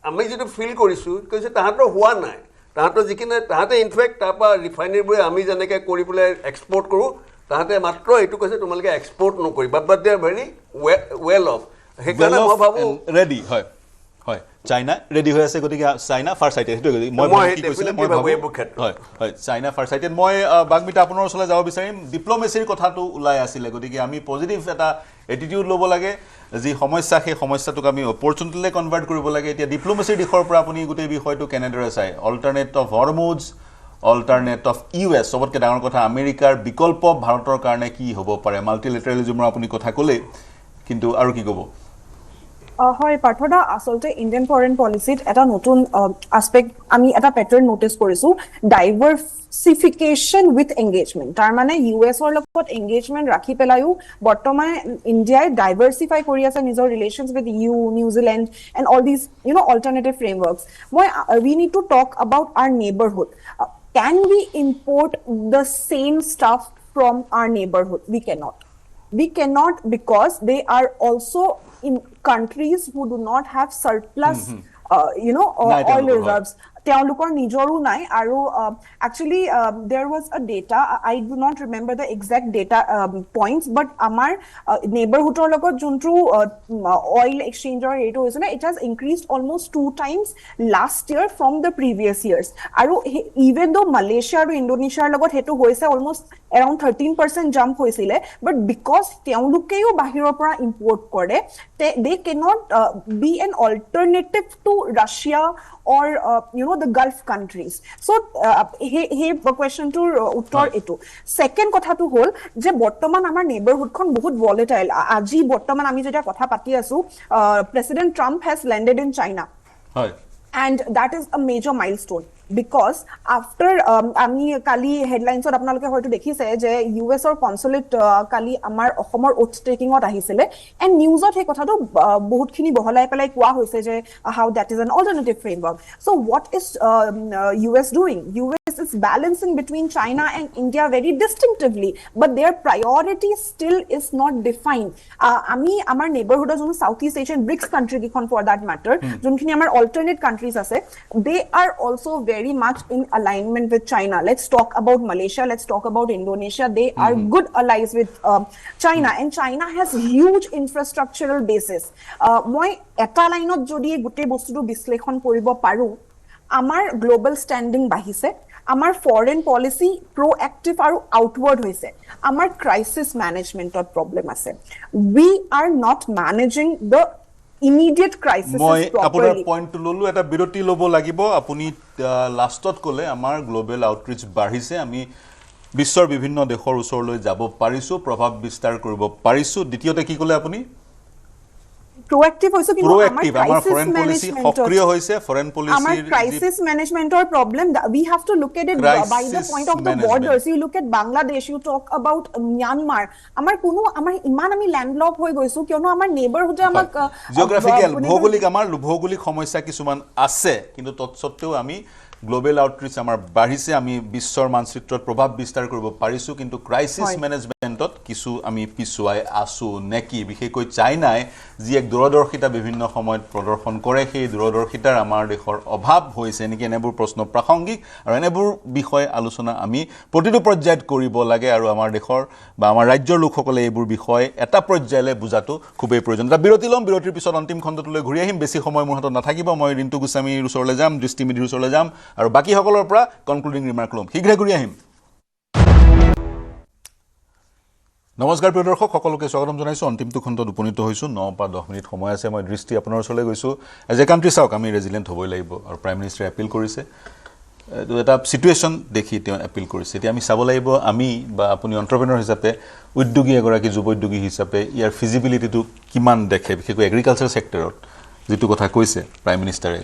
আমি যিটো ফিল কৰিছোঁ কৈছে তাহাঁতৰ হোৱা নাই তাহাঁতৰ যিখিনি তাহাঁতে ইনফেক্ট তাৰপৰা ৰিফাইনেৰীবোৰে আমি যেনেকৈ কৰি পেলাই এক্সপৰ্ট কৰোঁ তাহাঁতে মাত্ৰ এইটো কৈছে তোমালোকে এক্সপৰ্ট নকৰিবা but they R very well of সেইকাৰণে মই ভাবোঁ ৰেডি হয় হয় চাইনা ৰেডি হৈ আছে গতিকে চাইনা ফাৰ চাইটেড সেইটোৱে মই কি কৈছিলে মই ভাবোঁ হয় হয় চাইনা ফাৰ চাইটেড মই বাগমিতা আপোনাৰ ওচৰলৈ যাব বিচাৰিম ডিপ্ল'মেচিৰ কথাটো ওলাই আছিলে গতিকে আমি পজিটিভ এটা এটিটিউড ল'ব লাগে যি সমস্যা সেই সমস্যাটোক আমি অপৰচুনিটিলৈ কনভাৰ্ট কৰিব লাগে এতিয়া ডিপ্ল'মেচিৰ দিশৰ পৰা আপুনি গোটেই বিষয়টো কেনেদৰে চায় alternate of Hormuz alternate of US চবতকৈ ডাঙৰ কথা আমেৰিকাৰ বিকল্প ভাৰতৰ কাৰণে কি হ'ব পাৰে মাল্টিলেটাৰেলিজমৰ আপুনি কথা ক'লে কিন্তু আৰু কি ক'ব হয় পাৰ্থদা আসলতে ইণ্ডিয়ান ফৰেন পলিচিত এটা নতুন আসপেক্ট আমি এটা পেটাৰ্ণ নোটিছ কৰিছোঁ ডাইভাৰ্চিফিকেশ্যন উইথ এংগেজমেণ্ট তাৰ মানে US-ৰ লগত এংগেজমেণ্ট ৰাখি পেলাইও বৰ্তমান ইণ্ডিয়াই ডাইভাৰ্চিফাই কৰি আছে নিজৰ relations with New Zealand and all these alternative frameworks we need to talk about our neighbourhood can we import the same stuff from our neighborhood? We cannot because they are also in countries who do not have surplus oil reserves তেওঁলোকৰ নিজৰো নাই আৰু actually there was a data I do not remember the exact data points but আমাৰ neighborhoodৰ লগত যোনটো oil exchangeৰ ৰেট হৈছিল it has increased almost 2 times last year from the previous years আৰু even though Malaysia আৰু Indonesiaৰ লগত হেতু হৈছে almost around 13% jump হৈছিলে but because তেওঁলোকেও বাহিৰৰ পৰা import কৰে they cannot be an alternative to Russia or the Gulf countries. So he question to uttor etu second kotha tu hol je bortoman amar neighborhood khon bahut volatile aji bortoman ami jeta kotha pati asu President Trump has landed in China and that is a major milestone because after আমি কালি হেডলাইনছত আপোনালোকে হয়তো দেখিছে যে US-ৰ কনসুলেট কালি আমাৰ অসমৰ ওথ টেকিংত আহিছিলে এণ্ড নিউজত সেই কথাটো বহুতখিনি বহলাই পেলাই কোৱা হৈছে যে how that is an alternative framework so what is US doing US is balancing between China and India very distinctively but their priority still is not defined আমি আমাৰ নেইবাৰহুডৰ যোন South East Asian BRICS country কিখন for that matter যোনখিনি আমাৰ alternate countries আছে they are also very much in alignment with China. Let's talk about Malaysia. Let's talk about Indonesia. They are good allies with China and China has huge infrastructural bases. Moi eta lineot jodi gote bostutu বিশ্লেষণ কৰিব পাৰো আমাৰ গ্লোবাল ষ্টেণ্ডিং বাঢ়িছে আমাৰ ফৰেন পলিচি proactive আৰু আউটৱাৰ্ড হৈছে আমাৰ ক্ৰাইসিস মেনেজমেন্টত প্ৰবলেম আছে we are not managing the immediate crisis মই আপোনাৰ পইণ্টটো ললো এটা বিৰতি ল'ব লাগিব আপুনি লাষ্টত ক'লে আমাৰ গ্লোবাল আউটৰিচ বাঢ়িছে আমি বিশ্বৰ বিভিন্ন দেশৰ ওচৰলৈ যাব পাৰিছো প্ৰভাৱ বিস্তাৰ কৰিব পাৰিছো দ্বিতীয়তে কি ক'লে আপুনি proactive hoise kintu amar foreign policy সক্ৰিয় হৈছে foreign policy amar crisis management or problem we have to look at it by the point of the borders you look at Bangladesh you talk about Myanmar amar kuno amar iman ami landlocked hoi goisu kiono amar neighborhood amak geographical bhaugolik সমস্যা কিছুমান আছে কিন্তু তৎসত্ত্বেও আমি গ্লোবাল আউটৰিচ আমাৰ বাঢ়িছে আমি বিশ্বৰ মানচিত্ৰত প্ৰভাৱ বিস্তাৰ কৰিব পাৰিছো কিন্তু ক্ৰাইসিস মেনেজমেন্টত কিছু আমি পিছুৱাই আছো নেকি বিশেষকৈ চাইনাই যি এক দূৰদৰ্শিতা বিভিন্ন সময়ত প্ৰদৰ্শন কৰে সেই দূৰদৰ্শিতাৰ আমাৰ দেশৰ অভাৱ হৈছে নেকি এনেবোৰ প্ৰশ্ন প্ৰাসংগিক আৰু এনেবোৰ বিষয় আলোচনা আমি প্ৰতিটো পৰ্যায়ত কৰিব লাগে আৰু আমাৰ দেশৰ বা আমাৰ ৰাজ্যৰ লোকসকলে এইবোৰ বিষয় এটা পৰ্যায়লৈ বুজাটো খুবেই প্ৰয়োজন এটা বিৰতি লম বিৰতিৰ পিছত অন্তিম খণ্ডটোলৈ ঘূৰি আহিম বেছি সময় মোৰ হাতত নাথাকিব মই ৰিন্তু গোস্বামীৰ ওচৰলৈ যাম দৃষ্টিমিধিৰ ওচৰলৈ যাম আৰু বাকি সকলৰ পৰা কনক্লুডিং ৰিমাৰ্ক লম শীঘ্ৰে ঘূৰি আহিম নমস্কাৰ প্ৰিয় দৰ্শক সকলোকে স্বাগতম জনাইছো অন্তিমটো খণ্ডত উপনীত হৈছো 9 পৰা 10 মিনিট সময় আছে মই দৃষ্টি আপোনাৰ ওচৰলৈ গৈছো এজ এ কান্ট্ৰি চাওক আমি ৰেজিলিয়েন্ট হ'বই লাগিব আৰু প্ৰাইম মিনিষ্টাৰে এপিল কৰিছে এটা সিচুৱেচন দেখি তেওঁ এপিল কৰিছে এতিয়া আমি চাব লাগিব আমি বা আপুনি এন্টাৰপ্ৰেনাৰ হিচাপে উদ্যোগী এগৰাকী যুৱ উদ্যোগী হিচাপে ইয়াৰ ফিজিবিলিটিটো কিমান দেখে বিশেষকৈ এগ্ৰিকালচাৰ সেক্টৰত যেটো কথা কৈছে প্ৰাইম মিনিষ্টাৰে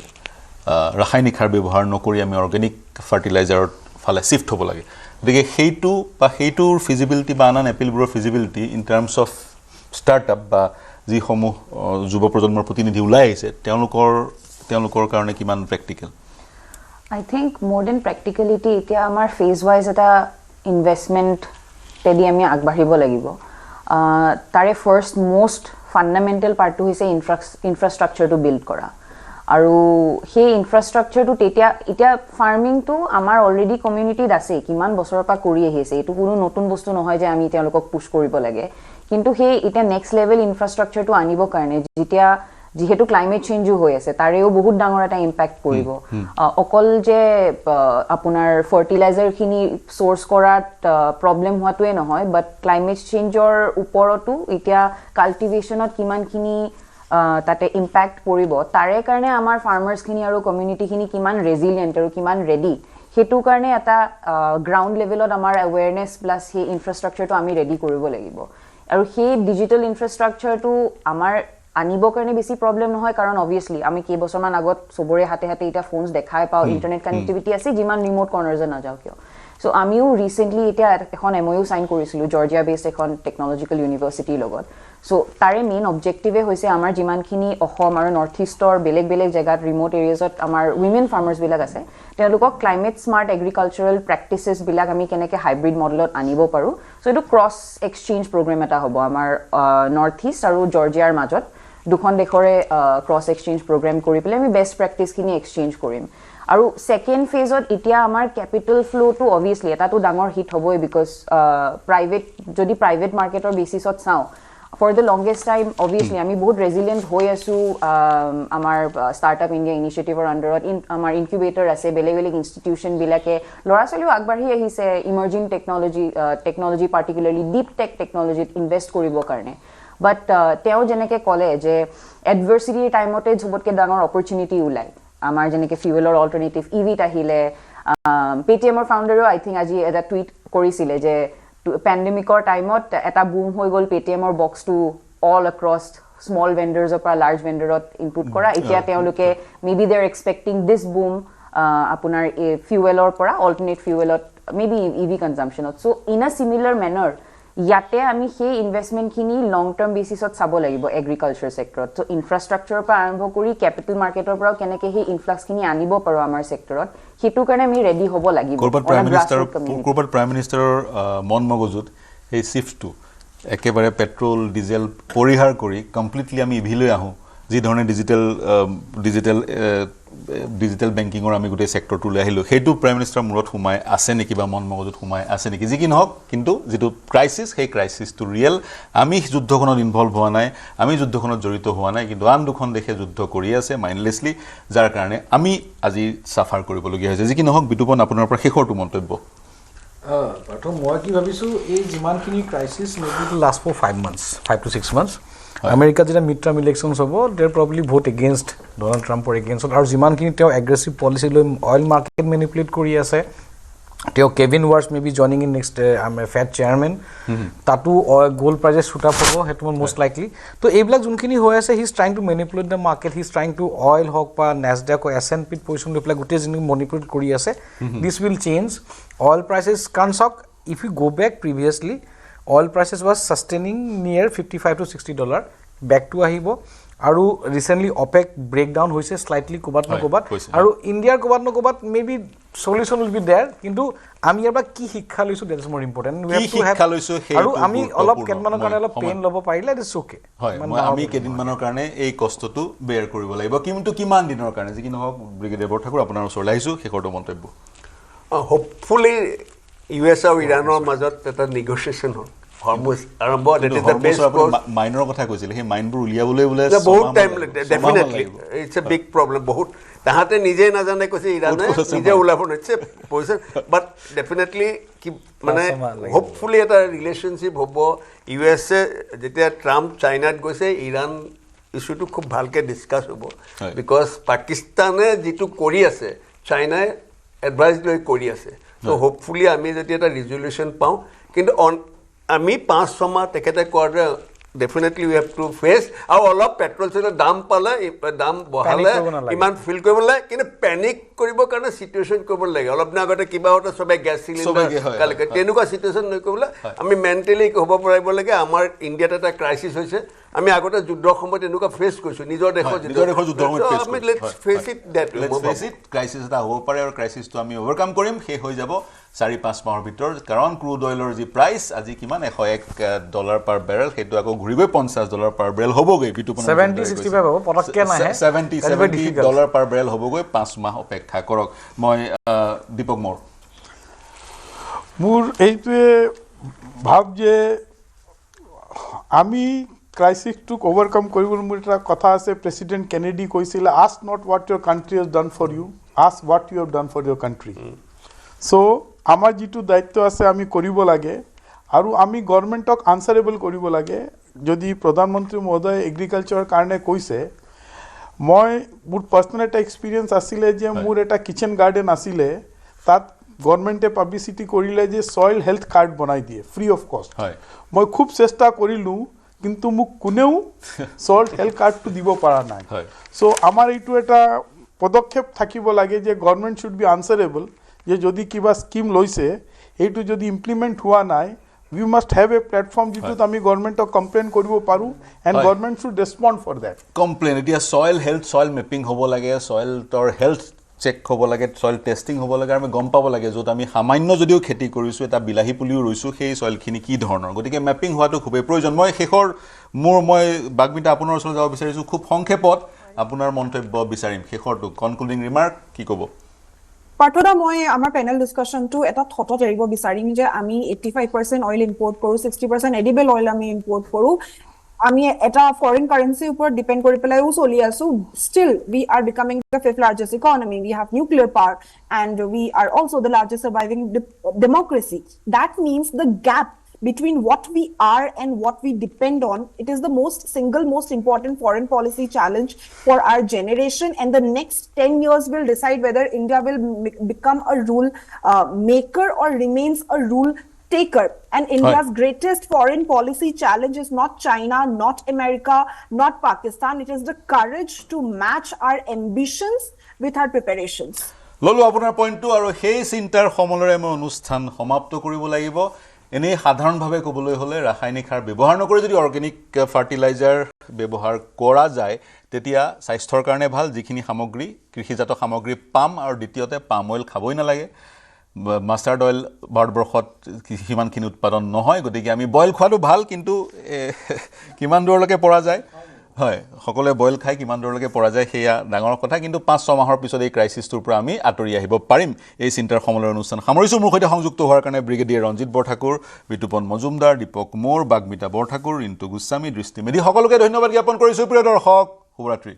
ৰাসায়নিক সাৰ ব্যৱহাৰ নকৰি আমি অৰ্গেনিক ফাৰ্টিলাইজাৰৰ ফালে শিফট হ'ব লাগে গতিকে সেইটোৰ ফিজিবিলিটি বা আন এপিলবোৰৰ feasibility in terms of startup বা যিসমূহ যুৱ প্ৰজন্মৰ প্ৰতিনিধি ওলাই আহিছে তেওঁলোকৰ কাৰণে কিমান practical I think more than practicality এতিয়া আমাৰ phase wise এটা ইনভেষ্টমেণ্টেদি আমি আগবাঢ়িব লাগিব তাৰে ফাৰ্ষ্ট মোষ্ট ফাণ্ডামেণ্টেল পাৰ্টটো হৈছে ইনফ্ৰাষ্ট্ৰাকচাৰটো বিল্ড কৰা আৰু সেই ইনফ্ৰাষ্ট্ৰাকচাৰটো এতিয়া ফাৰ্মিংটো আমাৰ অলৰেডি কমিউনিটিত আছে কিমান বছৰৰ পৰা কৰি আহিছে এইটো কোনো নতুন বস্তু নহয় যে আমি তেওঁলোকক পুছ কৰিব লাগে কিন্তু সেই এতিয়া নেক্সট লেভেল ইনফ্ৰাষ্ট্ৰাকচাৰটো আনিবৰ কাৰণে যিহেতু ক্লাইমেট চেঞ্জো হৈ আছে তাৰেও বহুত ডাঙৰ এটা ইম্পেক্ট পৰিব অকল যে আপোনাৰ ফাৰ্টিলাইজাৰখিনি চ'ৰ্চ কৰাত প্ৰব্লেম হোৱাটোৱে নহয় বাট ক্লাইমেট চেঞ্জৰ ওপৰতো এতিয়া কাল্টিভেশ্যনত কিমানখিনি তাতে ইম্পেক্ট পৰিব তাৰে কাৰণে আমাৰ ফাৰ্মাৰ্ছখিনি আৰু কমিউনিটিখিনি কিমান ৰেজিলিয়েণ্ট আৰু কিমান ৰেডি সেইটো কাৰণে এটা গ্ৰাউণ্ড লেভেলত আমাৰ এৱেৰনেছ প্লাছ সেই ইনফ্ৰাষ্ট্ৰাকচাৰটো আমি ৰেডি কৰিব লাগিব আৰু সেই ডিজিটেল ইনফ্ৰাষ্ট্ৰাকচাৰটো আমাৰ আনিবৰ কাৰণে বেছি প্ৰব্লেম নহয় কাৰণ অবভিয়াছলি আমি কেইবছৰমান আগত চবৰে হাতে হাতে এতিয়া ফোনছ দেখাই পাওঁ ইণ্টাৰনেট কানেক্টিভিটি আছে যিমান ৰিম'ট কৰ্নাৰ্ছত নাযাওঁ কিয় চ' আমিও ৰিচেণ্টলি এতিয়া এখন MOU চাইন কৰিছিলোঁ জৰ্জিয়া বেছড এখন টেকনলজিকেল ইউনিভাৰ্চিটিৰ লগত চ' তাৰে মেইন অবজেক্টিভে হৈছে আমাৰ যিমানখিনি অসম আৰু নৰ্থ ইষ্টৰ বেলেগ বেলেগ জেগাত ৰিম'ট এৰিয়াজত আমাৰ উইমেন ফাৰ্মাৰ্ছবিলাক আছে তেওঁলোকক ক্লাইমেট স্মাৰ্ট এগ্ৰিকালচাৰেল প্ৰেক্টিচেছবিলাক আমি কেনেকৈ হাইব্ৰিড মডেলত আনিব পাৰোঁ চ' এইটো ক্ৰছ এক্সচেঞ্জ প্ৰগ্ৰেম এটা হ'ব আমাৰ নৰ্থ ইষ্ট আৰু জৰ্জিয়াৰ মাজত দুখন দেশৰে ক্ৰছ এক্সচেঞ্জ প্ৰগ্ৰেম কৰি পেলাই আমি বেষ্ট প্ৰেক্টিচখিনি এক্সচেঞ্জ কৰিম আৰু ছেকেণ্ড ফেজত এতিয়া আমাৰ কেপিটেল ফ্ল'টো অবভিয়াছলি এটাতো ডাঙৰ হিট হ'বই বিকজ যদি প্ৰাইভেট মাৰ্কেটৰ বেচিছত চাওঁ for the longest time obviously আমি বহুত ৰেজিলিয়েণ্ট হৈ আছোঁ আমাৰ ষ্টাৰ্টআপ ইণ্ডিয়া ইনিচিয়েটিভৰ আণ্ডাৰত আমাৰ ইনকিউবেটৰ আছে বেলেগ বেলেগ ইনষ্টিটিউশ্যনবিলাকে ল'ৰা ছোৱালীও আগবাঢ়ি আহিছে emerging technology particularly deep tech টেকনলজিত ইনভেষ্ট কৰিবৰ কাৰণে বাট তেওঁ যেনেকৈ ক'লে যে এডভাৰ্চিটিৰ টাইমতে চবতকৈ ডাঙৰ অপৰচুনিটি ওলায় আমাৰ যেনেকৈ ফিউৱেলৰ অল্টাৰনেটিভ ইভিত আহিলে পেটিএমৰ ফাউণ্ডাৰেও আই থিংক আজি এটা টুইট কৰিছিলে যে পেণ্ডেমিকৰ টাইমত এটা বুম হৈ গ'ল পেটিএমৰ বক্সটো অল এক্ৰছ স্মল ভেণ্ডাৰ্ছৰ পৰা লাৰ্জ ভেণ্ডাৰত ইনপুট কৰা এতিয়া তেওঁলোকে may be they are expecting this boom আপোনাৰ ফিউৱেলৰ পৰা অল্টাৰনেট ফিউৱেলত মে বি ইভি কনজাম্পশ্যনত so' in a similar manner ইয়াতে আমি সেই ইনভেষ্টমেণ্টখিনি লং টাৰ্ম বেচিছত চাব লাগিব এগ্ৰিকালচাৰ ছেক্টৰত চ' ইনফ্ৰাষ্ট্ৰাকচাৰৰ পৰা আৰম্ভ কৰি কেপিটেল মাৰ্কেটৰ পৰাও কেনেকৈ সেই ইনফ্লাক্সখিনি আনিব পাৰোঁ আমাৰ ছেক্টৰত সেইটোৰ কাৰণে আমি ৰেডি হ'ব লাগিব ক'ৰবাত প্ৰাইম মিনিষ্টাৰৰ মন মগজুত সেই চিফ্টটো একেবাৰে পেট্ৰল ডিজেল পৰিহাৰ কৰি কমপ্লিটলি আমি ইভিলৈ আহোঁ যিধৰণে ডিজিটেল বেংকিঙৰ আমি গোটেই ছেক্টৰটো লৈ আহিলোঁ সেইটো প্ৰাইম মিনিষ্টাৰৰ মূৰত সোমাই আছে নেকি বা মন মগজুত সোমাই আছে নেকি যি কি নহওক কিন্তু যিটো ক্ৰাইচিছ সেই ক্ৰাইচিছটো ৰিয়েল আমি যুদ্ধখনত ইনভলভ হোৱা নাই আমি যুদ্ধখনত জড়িত হোৱা নাই কিন্তু আন দুখন দেশে যুদ্ধ কৰি আছে মাইণ্ডলেছলি যাৰ কাৰণে আমি আজি চাফাৰ কৰিবলগীয়া হৈছে যি কি নহওক বিতুপন আপোনাৰ পৰা শেষৰটো মন্তব্য প্ৰথম মই কি ভাবিছোঁ এই যিমানখিনি crisis maybe to last for 5 to 6 months আমেৰিকাত যেতিয়া মিড টাৰ্ম ইলেকশ্যনছ হ'ব দেৰ প্ৰবলি ভোট এগেইনষ্ট ডনাল্ড ট্ৰাম্পৰ এগেইনষ্টত আৰু যিমানখিনি তেওঁ এগ্ৰেছিভ পলিচি লৈ অইল মাৰ্কেট মেনিপুলেট কৰি আছে তেওঁ Kevin Warsh may be joining in next Fed chairman তাতো গ'ল্ড প্ৰাইজেছ শ্বুট আপ হ'ব সেইটো মষ্ট লাইকলি তো এইবিলাক যোনখিনি হৈ আছে he is trying to manipulate the market he is trying to oil হওক বা নেছডেক S&P পজিশ্যন লৈ পেলাই গোটেই যোনখিনি মনিপুলেট কৰি আছে দিছ উইল চেঞ্জ অইল প্ৰাইচেছ কাৰণ চাওক ইফ ইউ গ' back previously oil prices was sustaining near $55 to $60 back to আহিব আৰু ৰিসেন্টলি OPEC ব্ৰেকডাউন হৈছে স্লাইটলি কোবাত নকোবাত আৰু ইণ্ডিয়াৰ কোবাত নকোবাত maybe solution will be there কিন্তু আমি ইয়াৰ কি শিক্ষা লৈছো that is more important we have to have আৰু আমি অলপ কেইদিনমানৰ কাৰণে অলপ পেইন ল'ব পাৰিলে ইট ইজ ওকে হয় আমি কেইদিনমানৰ কাৰণে এই কষ্টটো বেয়াৰ কৰিব লাগিব কিন্তু কিমান দিনৰ কাৰণে যি কি নহওক ব্ৰিগেডিয়াৰ বৰঠাকুৰ আপোনাৰ ওচৰলৈ আহিছো শেষৰটো মন্তব্য হোপফুলি US আৰু ইৰানৰ মাজত এটা নেগোচিয়েশ্যন হ'ল হৰমুজ আৰম্ভ মাইনৰ কথা কৈছিলে সেই মাইনবোৰ উলিয়াবলৈ বোলে বহুত time definitely it's a big problem বহুত তাহাঁতে নিজে নাজানে কৈছে ইৰানে নিজে ওলাব নিছে পইচা বাট ডেফিনেটলি কি মানে হোপফুলি এটা ৰিলেশ্যনশ্বিপ হ'ব USA যেতিয়া ট্ৰাম্প চাইনাত গৈছে ইৰাণ ইছ্যুটো খুব ভালকৈ ডিছকাছ হ'ব বিকজ পাকিস্তানে যিটো কৰি আছে চাইনাই এডভাইচ লৈ কৰি আছে চ' হোপফুলি আমি যদি এটা ৰিজলিউশ্যন পাওঁ কিন্তু আমি 5-6 মাহ তেখেতে কোৱাৰে definitely we have to face আৰু অলপ পেট্ৰল চেট্ৰলৰ দাম পালে দাম বঢ়ালে ইমান ফিল কৰিব লাগে কিন্তু পেনিক কৰিবৰ কাৰণে চিটুৱেশ্যন কৰিব লাগে অলপ দিন আগতে কিবা হতে চবে গেছ চিলিণ্ডাৰ কালিকে তেনেকুৱা চিটুৱেশ্যন নকৰিবলৈ আমি মেণ্টেলি হ'ব পাৰিব লাগে আমাৰ ইণ্ডিয়াত এটা ক্ৰাইচিছ হৈছে আমি আগতে যুদ্ধৰ সময়ত এনেকুৱা ফেচ কৰিছোঁ নিজৰ দেশৰ যুদ্ধৰ সময়ত ফেচ ইট ক্ৰাইচিছ এটা হ'ব পাৰে আৰু ক্ৰাইচিছটো আমি অভাৰকাম কৰিম শেষ হৈ যাব 4-5 মাহৰ ভিতৰত কাৰণ ক্ৰুড অইলৰ যি প্ৰাইচ আজি কিমান $101 পাৰ বেৰেল সেইটো আকৌ ঘূৰি গৈ $50 পাৰ বেৰেল হ'বগৈ বিতুপন 70-65 হ'ব পটককে নাহে $70 পাৰ বেৰেল হ'বগৈ 5 মাহ অপেক্ষা কৰক মই দীপক মোৰ এইটোৱে ভাব যে আমি ক্ৰাইচিছটোক ওভাৰকাম কৰিবলৈ মোৰ এটা কথা আছে প্ৰেচিডেণ্ট কেনেডি কৈছিলে ask not what your country has done for you ask what you have done for your country so' আমাৰ যিটো দায়িত্ব আছে আমি কৰিব লাগে আৰু আমি গভৰ্ণমেণ্টক আনচাৰেবল কৰিব লাগে যদি প্ৰধানমন্ত্ৰী মহোদয় এগ্ৰিকালচাৰৰ কাৰণে কৈছে মই মোৰ পাৰ্চনেল এটা এক্সপিৰিয়েঞ্চ আছিলে যে মোৰ এটা কিচেন গাৰ্ডেন আছিলে তাত গভৰ্ণমেণ্টে পাব্লিচিটি কৰিলে যে ছইল হেল্থ কাৰ্ড বনাই দিয়ে ফ্ৰী অফ কষ্ট মই খুব চেষ্টা কৰিলোঁ কিন্তু মোক কোনেও ছইল হেল্থ কাৰ্ডটো দিব পৰা নাই চ' আমাৰ এইটো এটা পদক্ষেপ থাকিব লাগে যে গভৰ্ণমেণ্ট শুড বি আনচাৰেবল যে যদি কিবা স্কিম লৈছে এইটো যদি ইমপ্লিমেণ্ট হোৱা নাই we must have a platform যিটোত আমি গভৰ্ণমেণ্টক কমপ্লেইন কৰিব পাৰোঁ and government should respond for that complain এতিয়া ছইল হেল্থ ছইল মেপিং হ'ব লাগে ছইলৰ হেল্থ চেক হ'ব লাগে ছইল টেষ্টিং হ'ব লাগে আমি গম পাব লাগে য'ত আমি সামান্য যদিও খেতি কৰিছোঁ এটা বিলাহী পুলিও ৰুইছোঁ সেই ছইলখিনি কি ধৰণৰ গতিকে মেপিং হোৱাটো খুবেই প্ৰয়োজন মই শেষৰ মই বাগমিতা আপোনাৰ ওচৰলৈ যাব বিচাৰিছোঁ খুব সংক্ষেপত আপোনাৰ মন্তব্য বিচাৰিম শেষৰটো কনক্লুডিং ৰিমাৰ্ক কি ক'ব পাৰ্থদা মই আমাৰ পেনেল ডিছকাশ্যনটো এটা থটত এৰিব বিচাৰিম যে আমি 85% অইল ইম্পৰ্ট কৰোঁ 60% এডিবল অইল আমি ইম্পৰ্ট কৰোঁ আমি এটা ফৰেন কাৰেন্সিৰ ওপৰত ডিপেণ্ড কৰি পেলাইও চলি আছোঁ still we are becoming the 5th largest economy we have nuclear power and we are also' the largest surviving democracy that means the gap between what we are and what we depend on, it is the single most important foreign policy challenge for our generation, and the next 10 years will decide whether India will become a rule maker or remains a rule taker. And India's greatest foreign policy challenge is not China, not America, not Pakistan. It is the courage to match our ambitions with our preparations. ললো আপোনাৰ পইণ্টটো আৰু সেই চিন্তাৰ সমলৰে মই অনুষ্ঠান সমাপ্ত কৰিব লাগিব এনেই সাধাৰণভাৱে ক'বলৈ হ'লে ৰাসায়নিক সাৰ ব্যৱহাৰ নকৰি যদি অৰ্গেনিক ফাৰ্টিলাইজাৰ ব্যৱহাৰ কৰা যায় তেতিয়া স্বাস্থ্যৰ কাৰণে ভাল যিখিনি সামগ্ৰী কৃষিজাত সামগ্ৰী পাম আৰু দ্বিতীয়তে পাম অইল খাবই নালাগে মাষ্টাৰ্ড অইল ভাৰতবৰ্ষত সিমানখিনি উৎপাদন নহয় গতিকে আমি বইল খোৱাটো ভাল কিন্তু কিমান দূৰলৈকে পৰা যায় হয় সকলোৱে বইল খাই কিমান দূৰলৈকে পৰা যায় সেয়া ডাঙৰ কথা কিন্তু 5-6 মাহৰ পিছত এই ক্ৰাইচিছটোৰ পৰা আমি আঁতৰি আহিব পাৰিম এই চিন্তাৰ সমলৰ অনুষ্ঠান সামৰিছোঁ মোৰ সৈতে সংযুক্ত হোৱাৰ কাৰণে ব্ৰিগেডিয়াৰ ৰঞ্জিত বৰঠাকুৰ বিতুপন মজুমদাৰ দীপক মোৰ বাগমিতা বৰঠাকুৰ ৰিণ্টু গোস্বামী দৃষ্টি মেধি সকলোকে ধন্যবাদ জ্ঞাপন কৰিছোঁ প্ৰিয় দৰ্শক শুভৰাত্ৰি